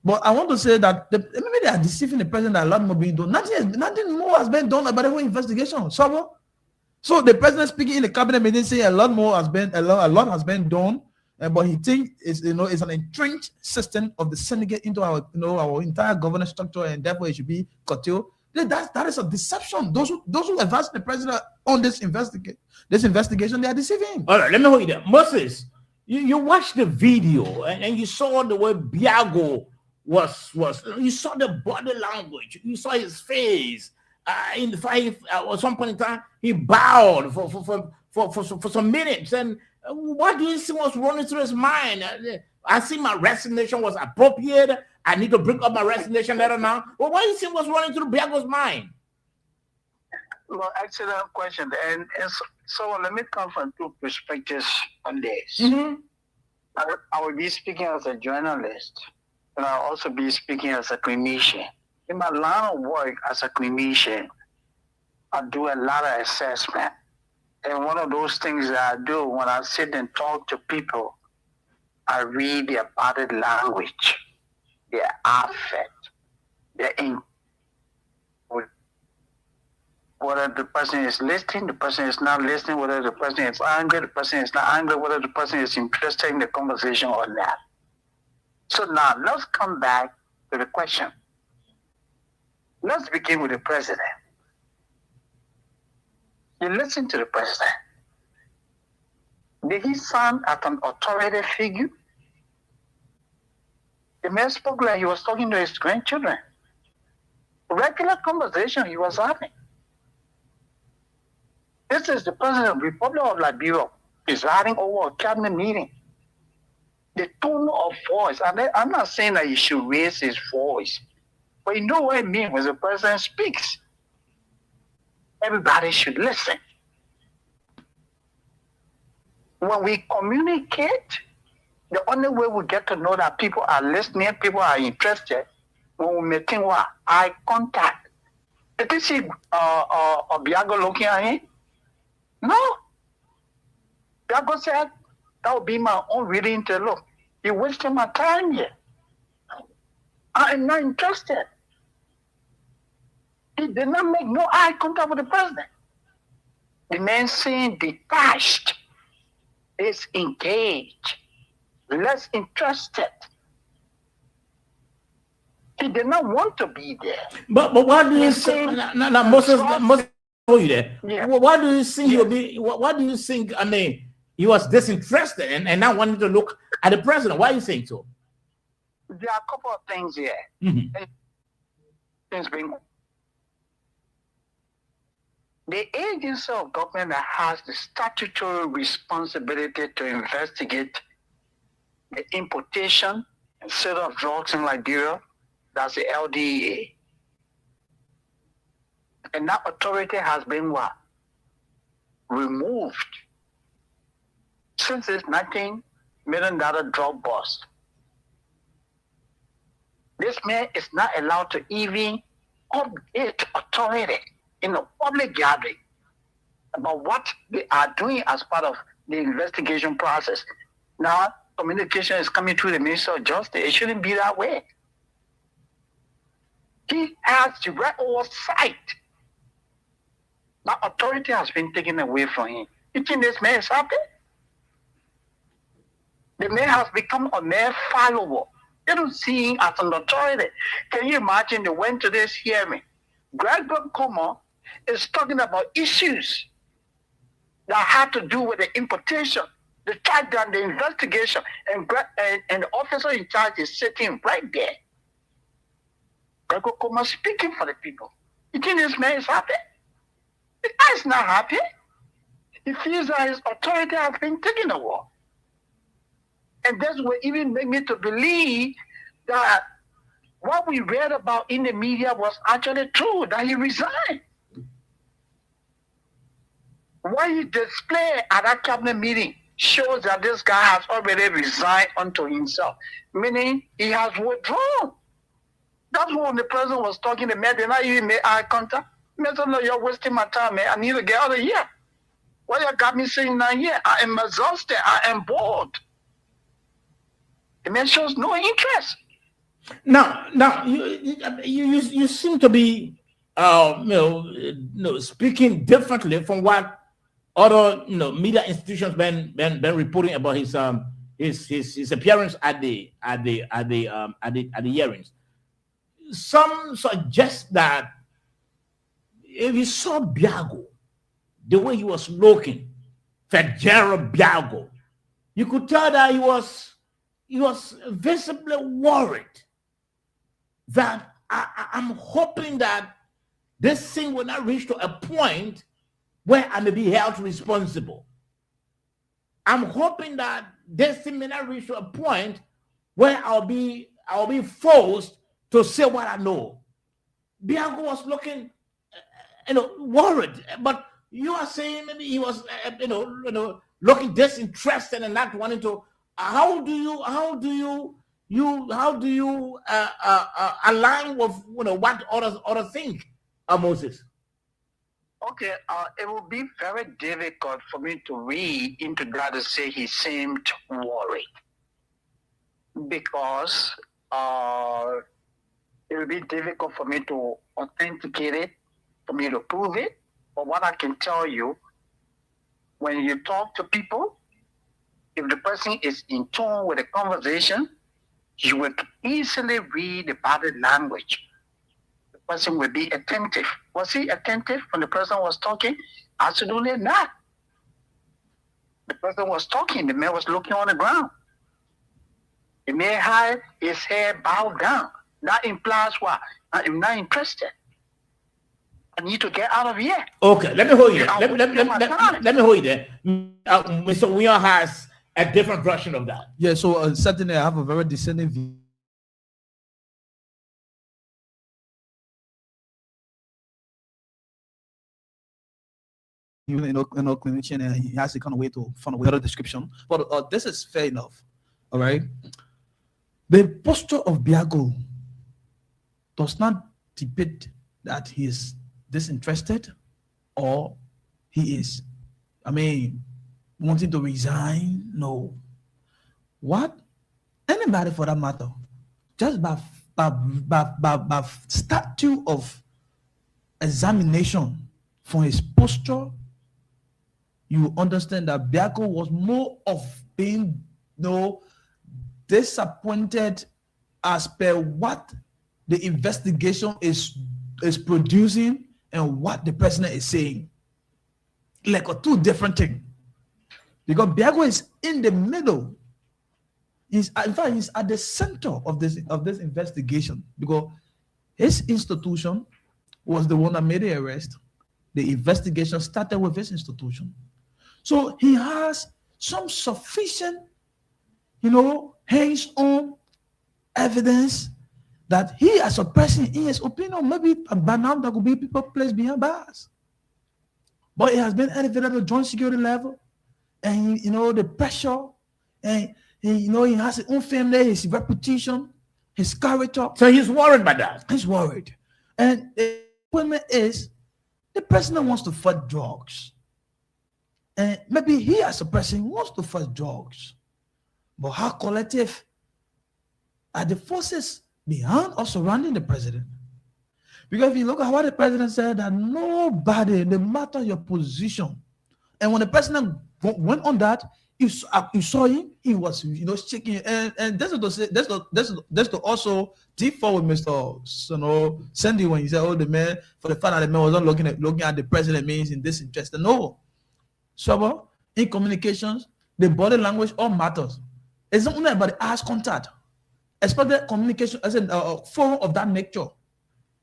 But I want to say that maybe they are deceiving the president that a lot more being done. Nothing more has been done about the whole investigation. So the president speaking in the cabinet meeting saying a lot has been done, but he thinks it's an entrenched system of the syndicate into our our entire governance structure, and therefore it should be curtailed. That is a deception. Those who advise the president on this investigation, they are deceiving. All right, let me hold you there. Moses, you watched the video and you saw the way Biago was you saw the body language, you saw his face. In the fight, at some point in time, he bowed for some minutes. And what do you see was running through his mind? I see my resignation was appropriate. I need to bring up my resignation letter now. Well, what do you see was running through Biago's mind? Well, excellent question. And so let me come from two perspectives on this. Mm-hmm. I will be speaking as a journalist, and I'll also be speaking as a clinician. In my line of work as a clinician, I do a lot of assessment. And one of those things that I do when I sit and talk to people, I read their body language, their affect, their whether the person is listening, the person is not listening, whether the person is angry, the person is not angry, whether the person is interested in the conversation or not. So now let's come back to the question. Let's begin with the president. You listen to the president. Did he sound like an authoritative figure? The man spoke like he was talking to his grandchildren. A regular conversation he was having. This is the president of the Republic of Liberia presiding over a cabinet meeting. The tone of voice, I'm not saying that he should raise his voice, but you know what I mean when the president speaks. Everybody should listen. When we communicate, the only way we get to know that people are listening, people are interested, when we maintain what? Eye contact. Did you see Biago looking at him? No. Biago said, that would be my own reading to look. You're wasting my time here. I am not interested. He did not make no eye contact with the president. The man seemed detached, disengaged, less interested. He did not want to be there. But what do you say? No, Moses, hold you there. Yeah. What do you think he'll be? What do you think? I mean, he was disinterested and not wanting to look at the president. Why do you think so? There are a couple of things here. Mm-hmm. Things being the agency of government that has the statutory responsibility to investigate the importation and sale of drugs in Liberia, that's the LDEA. And that authority has been what? Removed since this $19 million drug bust. This man is not allowed to even update authority in a public gathering about what they are doing as part of the investigation process. Now, communication is coming through the Minister of Justice. It shouldn't be that way. He has direct oversight. That authority has been taken away from him. You think this man is happy? The man has become a mere follower. They don't see him as an authority. Can you imagine they went to this hearing? Greg Coma is talking about issues that had to do with the importation, the trackdown, the investigation, and the officer in charge is sitting right there. Greg Coma speaking for the people. You think this man is happy? The guy is not happy. He feels that his authority has been taken away. And that's what even made me to believe that what we read about in the media was actually true, that he resigned. What he displayed at that cabinet meeting shows that this guy has already resigned unto himself, meaning he has withdrawn. That's when the president was talking to me. Did not even make eye contact. I said, no, you're wasting my time, man. I need to get out of here. Why you got me sitting down here? I am exhausted. I am bored. The man shows no interest. Now, you seem to be, speaking differently from what other, media institutions been reporting about his appearance at the hearings. Some suggest that if you saw Biago, the way he was looking, Fitzgerald Biago, you could tell that he was visibly worried. That I'm hoping that this thing will not reach to a point where I may be held responsible. I'm hoping that this thing may not reach to a point where I'll be forced to say what I know. Biago was looking, worried, but you are saying maybe he was, looking disinterested and not wanting to. How do you align with what others think, Moses? Okay, it will be very difficult for me to read into that to say he seemed worried, because it will be difficult for me to authenticate it, for me to prove it. But what I can tell you, when you talk to people, if the person is in tune with the conversation, you will easily read the body language. The person will be attentive. Was he attentive when the person was talking? Absolutely not. The person was talking, the man was looking on the ground. He may have his head bowed down. That implies what? I'm not interested. I need to get out of here. Okay, let me hold you. Let me hold you there. Mr. Wion has a different version of that. Yeah, so certainly I have a very discerning view. Clinician, and he has a kind of way to find a better description. But this is fair enough. All right. The posture of Biago does not depict that he is disinterested or he is, wanting to resign. No. What? Anybody for that matter, just by statute of examination from his posture, you understand that Biago was more of being disappointed as per what the investigation is producing and what the president is saying. Like two different things. Because Biago is in the middle. He's at the center of this investigation, because his institution was the one that made the arrest. The investigation started with his institution. So he has some sufficient, hands-on evidence that he, as a person, in his opinion, maybe by now there could be people placed behind bars. But it has been elevated to joint security level, and the pressure, and he has his own family, his reputation, his character. So he's worried about that. He's worried, and the point is, the president wants to fight drugs, and maybe he, as a person, wants to fight drugs. But how collective are the forces behind or surrounding the president? Because if you look at what the president said, that nobody, no matter your position And when the president went on that, you saw him, he was shaking. And that's to say, that's to also default with Mr. Sandy when he said, "Oh, the man, for the fact that the man wasn't looking at the president means in disinterest." No, so in communications, the body language all matters. It's not only about the eyes contact, especially communication as a forum of that nature.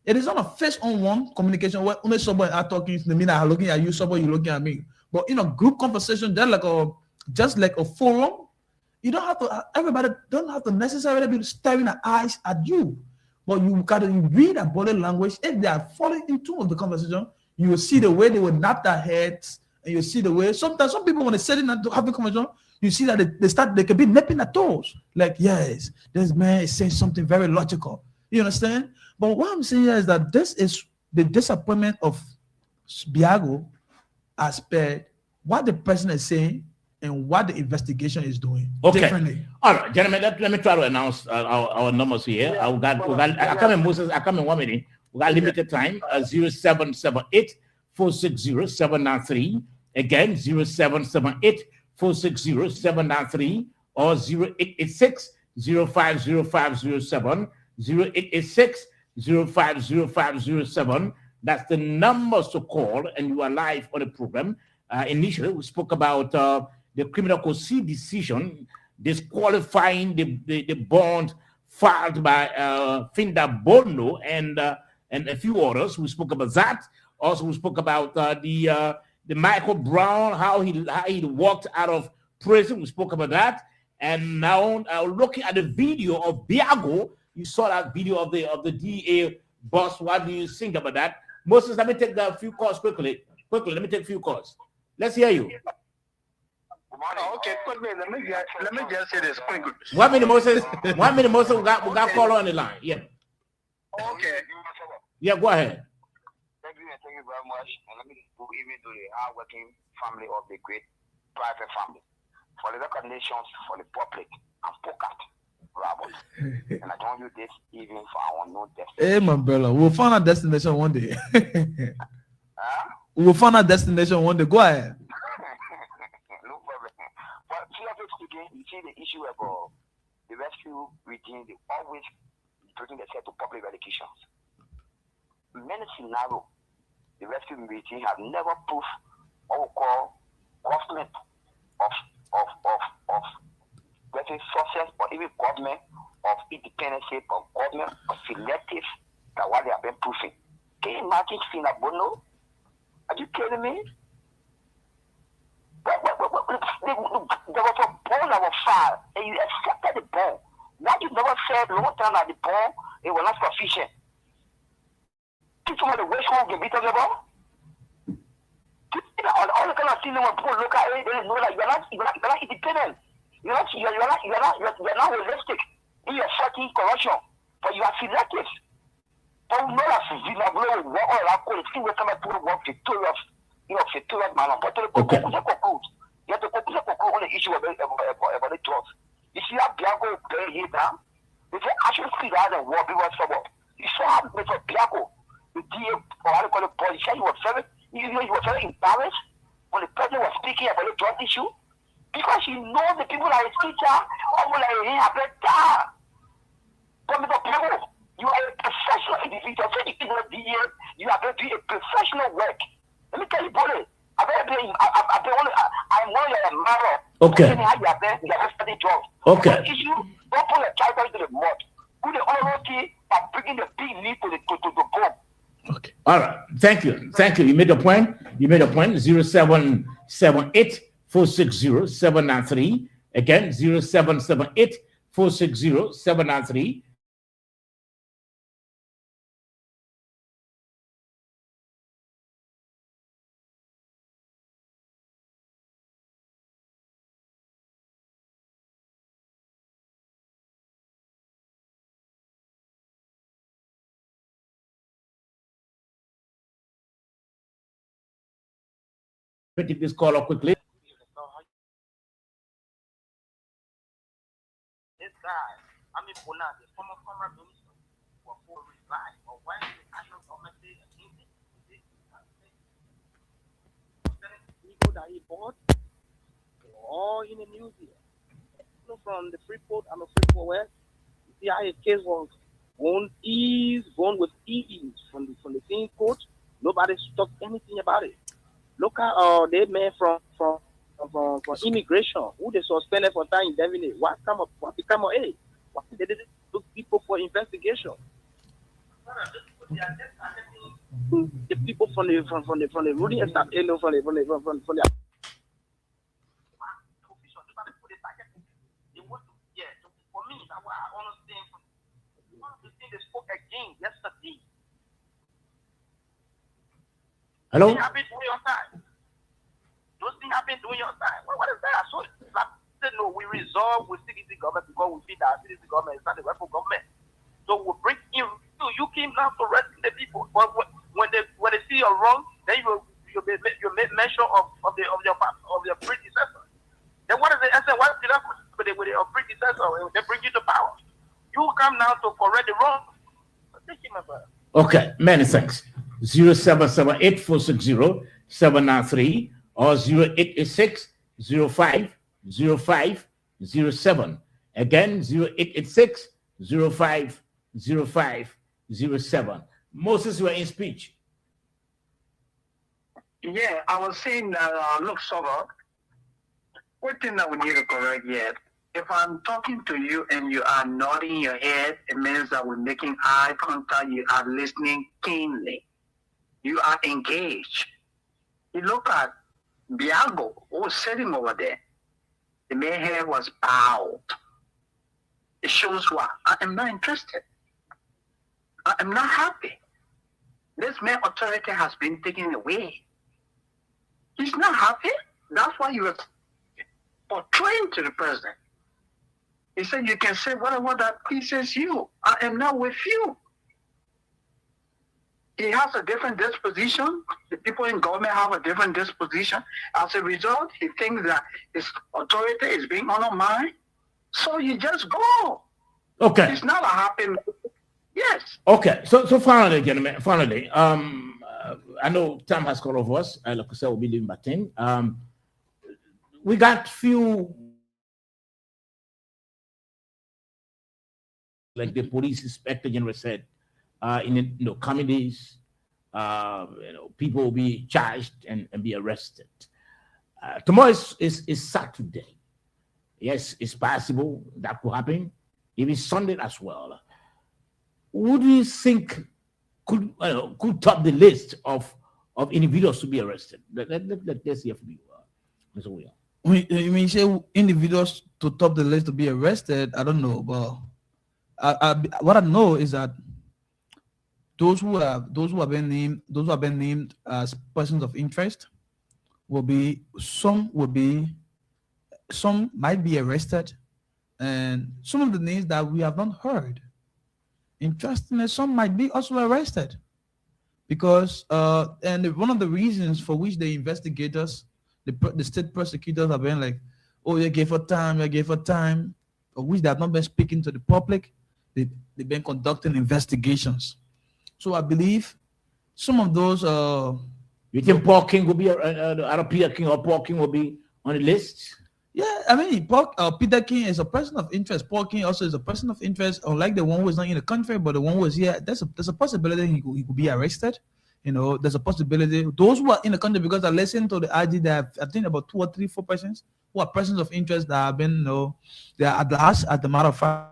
It is not a face-on-one communication where only somebody are talking to me, I'm looking at you, somebody you looking at me. But in a group conversation, just like a forum, you don't have to. Everybody don't have to necessarily be staring at eyes at you, but you gotta read a body language. If they are falling into of the conversation, you will see the way they will nod their heads, and you see the way. Sometimes some people when they sit in and have a conversation, you see that they can be nipping at toes. Like, yes, this man is saying something very logical. You understand? But what I'm saying here is that this is the disappointment of Biago as per what the president is saying and what the investigation is doing differently. All right, gentlemen, let me try to announce our numbers here. I come in Moses, I come in 1 minute. We got limited time. 0778-460-793. Again, 0778-460-793 or 0886-050507. 0886-050507. That's the numbers to call, and you are live on the program. Initially, we spoke about the criminal code C decision disqualifying the bond filed by Finda Bono and a few others. We spoke about that. Also, we spoke about the Michael Brown, how he walked out of prison. We spoke about that. And now looking at the video of Biago, you saw that video of the DA boss. What do you think about that? Moses, let me take a few calls quickly. Let me take a few calls. Let's hear you. Okay, let me just say this quickly. 1 minute, Moses. 1 minute, Moses. We got caller on the line. Yeah. Okay. Yeah, go ahead. Thank you very much. And let me even to the hardworking family of the great private family, for the recognitions for the public and pocket, Robert. And I don't use this even for our known destiny. Hey, my brother, we'll find our destination one day. We'll find our destination one day. Go ahead. No problem. But seriously speaking, you see the issue about the rescue regime, they always bring themselves to public educations. Many scenarios, the rescue regime have never proved what we call government of getting success, or even government of independence, or government of selective, that what they have been proving. Can you imagine seeing a Bono? Are you kidding me? There was a bond that was filed, and you accepted the bond. Now you never said long time that the bond it was not sufficient. Think some of the waste home can be talking about? All the kind of things when people look at it, they know that you're not independent. You're not realistic in your fucking corruption, but you are selective. But we know that Zimbabwe will work all around code. It's still come to work victorious manner. But to conclude, you have to conclude on the issue about the drugs. You see how Biago playing here now? If you actually see that the war, people suburb. You saw how Mr. Biago, the DA, or how they call it, politician, he was very embarrassed when the president was speaking about the drug issue, because he knows the people like his teacher, or like him have better. But Mr. Biago, you are a professional individual. So you cannot be here. You are going to do a professional work. Let me tell you, buddy. I'm one of your marrow. Okay. How you are there, you are studying jobs. Okay. The issue, don't put a child into the mud. Put the honesty by bringing the big need to the bomb. Okay. All right. Thank you. You made a point. 0778-460-793. Again, 0778-460-793. Take this call up quickly. This guy, I mean, the former minister, for resign, or why is the national government people that he bought, they're all in the news here. From the Freeport and the Freeport West, you see how his case was going with ease from the same court. Nobody talked anything about it. Look at they man from immigration who they suspended for time indefinite. What become of it? Why they didn't look people for investigation? The people from the ruling establishment, from the for me, that's why I understand one of the things they spoke again yesterday. Hello? Those things have been doing your time. Those things have been doing your time. What is that? So like said, no, we resolve with CDC government because we feel that CDC government is not the rightful government. So we bring in you came down to rescue the people. But when they see you're wrong, then you make mention of your predecessor. Then what is the answer? What did that with your predecessor? They bring you to power. You come now to correct the wrong. Okay, many thanks. 0778-460-793 or 0886-050507. Again, 0886-050507. Moses, you are in speech. Yeah, I was saying that, look, Sober, one thing that we need to correct yet. If I'm talking to you and you are nodding your head, it means that we're making eye contact. You are listening keenly. You are engaged. You look at Biago, who was sitting over there. The man's hair was bowed. It shows what? I am not interested. I am not happy. This man's authority has been taken away. He's not happy. That's why you were portraying to the president. He said, you can say whatever that pleases you. I am not with you. He has a different disposition. The people in government have a different disposition. As a result, he thinks that his authority is being undermined. So you just go. Okay. It's not a happy. Yes. Okay. So finally, gentlemen, I know time has cut off us. Like I said, we'll be leaving by 10. We got few, like the police inspector general said, in coming days, people will be charged and be arrested. Tomorrow is Saturday. Yes, it's possible that could happen. Even Sunday as well. Who do you think could top the list of individuals to be arrested? Let's hear from you, Mr. William. When you say individuals to top the list to be arrested, I don't know, but what I know is that those who have been named as persons of interest some might be arrested, and some of the names that we have not heard. Interestingly, some might be also arrested because and one of the reasons for which the investigators, the state prosecutors have been like, oh, you gave her time, of which they have not been speaking to the public. They've been conducting investigations. So I believe some of those. You think Paul King will be, Peter King or Paul King will be on the list? Yeah, I mean, Peter King is a person of interest. Paul King also is a person of interest, unlike the one who is not in the country, but the one who is here. There's a possibility he could be arrested. There's a possibility. Those who are in the country, because I listened to the IG, that I think about 2 or 3, 4 persons who are persons of interest that have been, they are at last, as a matter of fact.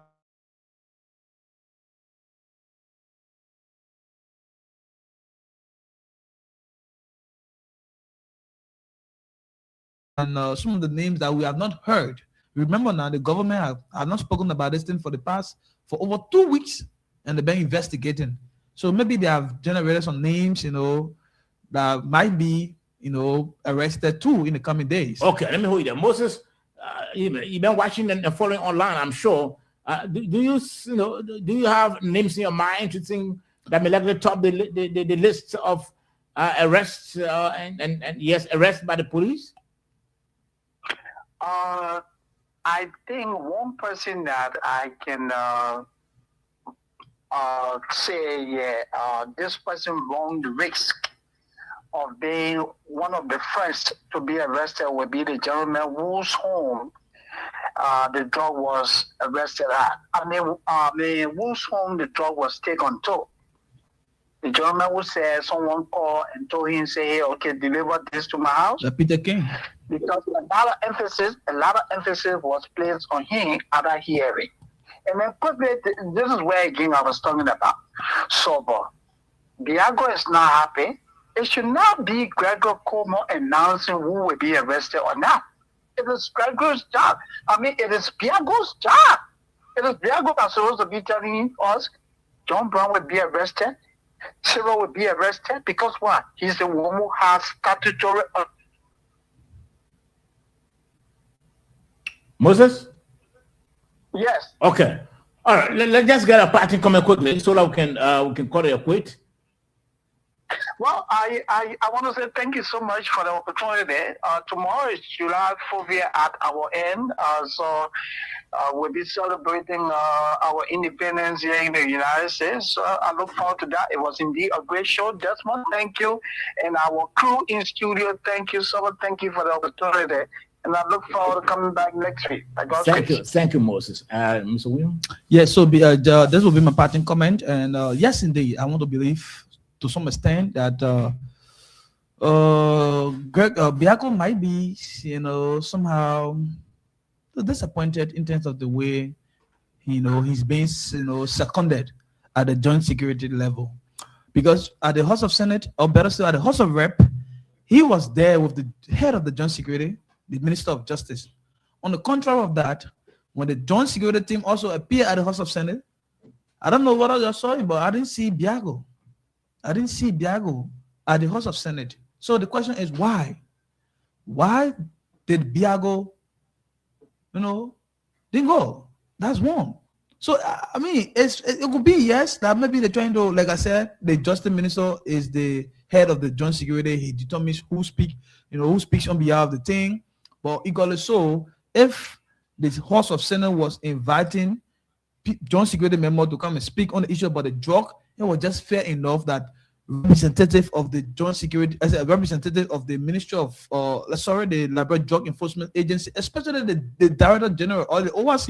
And some of the names that we have not heard. Remember now, the government have not spoken about this thing for over 2 weeks, and they've been investigating. So maybe they have generated some names, that might be, arrested too in the coming days. Okay, let me hold you there. Moses, you've been watching and following online, I'm sure. Do you have names in your mind to think that may likely top the list of arrests and yes, arrests by the police? I think one person that I can say, this person won the risk of being one of the first to be arrested will be the gentleman whose home the drug was arrested at. Whose home the drug was taken to. The gentleman who said someone called and told him, say, hey, okay, deliver this to my house. Peter King. Because a lot of emphasis was placed on him at that hearing. And then quickly, this is where again I was talking about. Sober. Biago is not happy. It should not be Gregor Como announcing who will be arrested or not. It is Gregor's job. It is Biago's job. It is Biago that's supposed to be telling us John Brown will be arrested, Cyril will be arrested, because what? He's the one who has statutory. Moses? Yes. Okay. All right. Let's just get a parting comment quickly so that we can call it a quit. Well, I want to say thank you so much for the opportunity. Tomorrow is July 4th at our end. So we'll be celebrating our independence here in the United States. So I look forward to that. It was indeed a great show. Desmond, thank you. And our crew in studio, thank you so much. Thank you for the opportunity. And I look forward to coming back next week. Thank you, Moses. Mr. William? Yes, so this will be my parting comment. And yes, indeed, I want to believe to some extent that Biago might be, somehow disappointed in terms of the way, he's being, seconded at the joint security level. Because at the House of Senate, or better still, at the House of Rep, he was there with the head of the joint security, the Minister of Justice. On the contrary of that, when the joint security team also appeared at the House of Senate, I don't know what I saw, but I didn't see Biago. I didn't see Biago at the House of Senate. So the question is why? Why did Biago, didn't go? That's one. So, it could be, yes, that maybe they're trying to, like I said, the Justice Minister is the head of the joint security. He determines who speaks on behalf of the thing. But equally so, if the House of Senate was inviting joint security members to come and speak on the issue about the drug, it was just fair enough that representative of the joint security, as a representative of the Ministry of, the Liberal Drug Enforcement Agency, especially the Director General or the ORC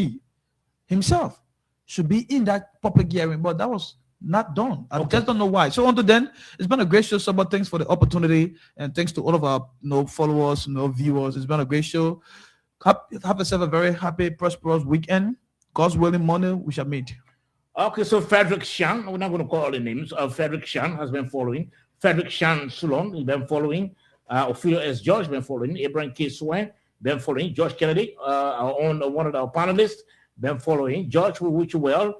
himself, should be in that public hearing. But that was not done. I just don't know why. So until then, it's been a great show. So, but thanks for the opportunity, and thanks to all of our followers, viewers. It's been a great show. Have yourself a very happy, prosperous weekend. God's willing, Monday we shall meet. Okay, so Frederick Shan, we're not going to call all the names. Frederick Shan has been following. Frederick Shan Sulon has been following. Ophelia S. George has been following. Abraham K. Swain been following. George Kennedy, one of our panelists, been following. George, we wish you well.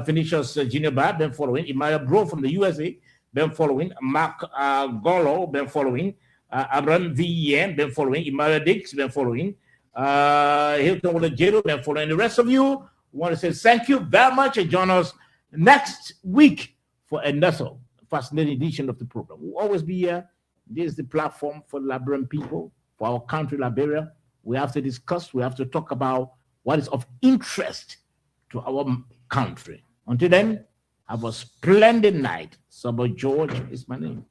Vinicius Junior Bad, been following. Imaya Bro from the USA, been following. Mark Golo, been following. Abraham V.E.N., been following. Imaya Dix, been following. Hilton Olajero, been following. The rest of you, want to say thank you very much and join us next week for another fascinating edition of the program. We'll always be here. This is the platform for Liberian people, for our country, Liberia. We have to discuss, we have to talk about what is of interest to our country. Until then, have a splendid night. Sabo George is my name.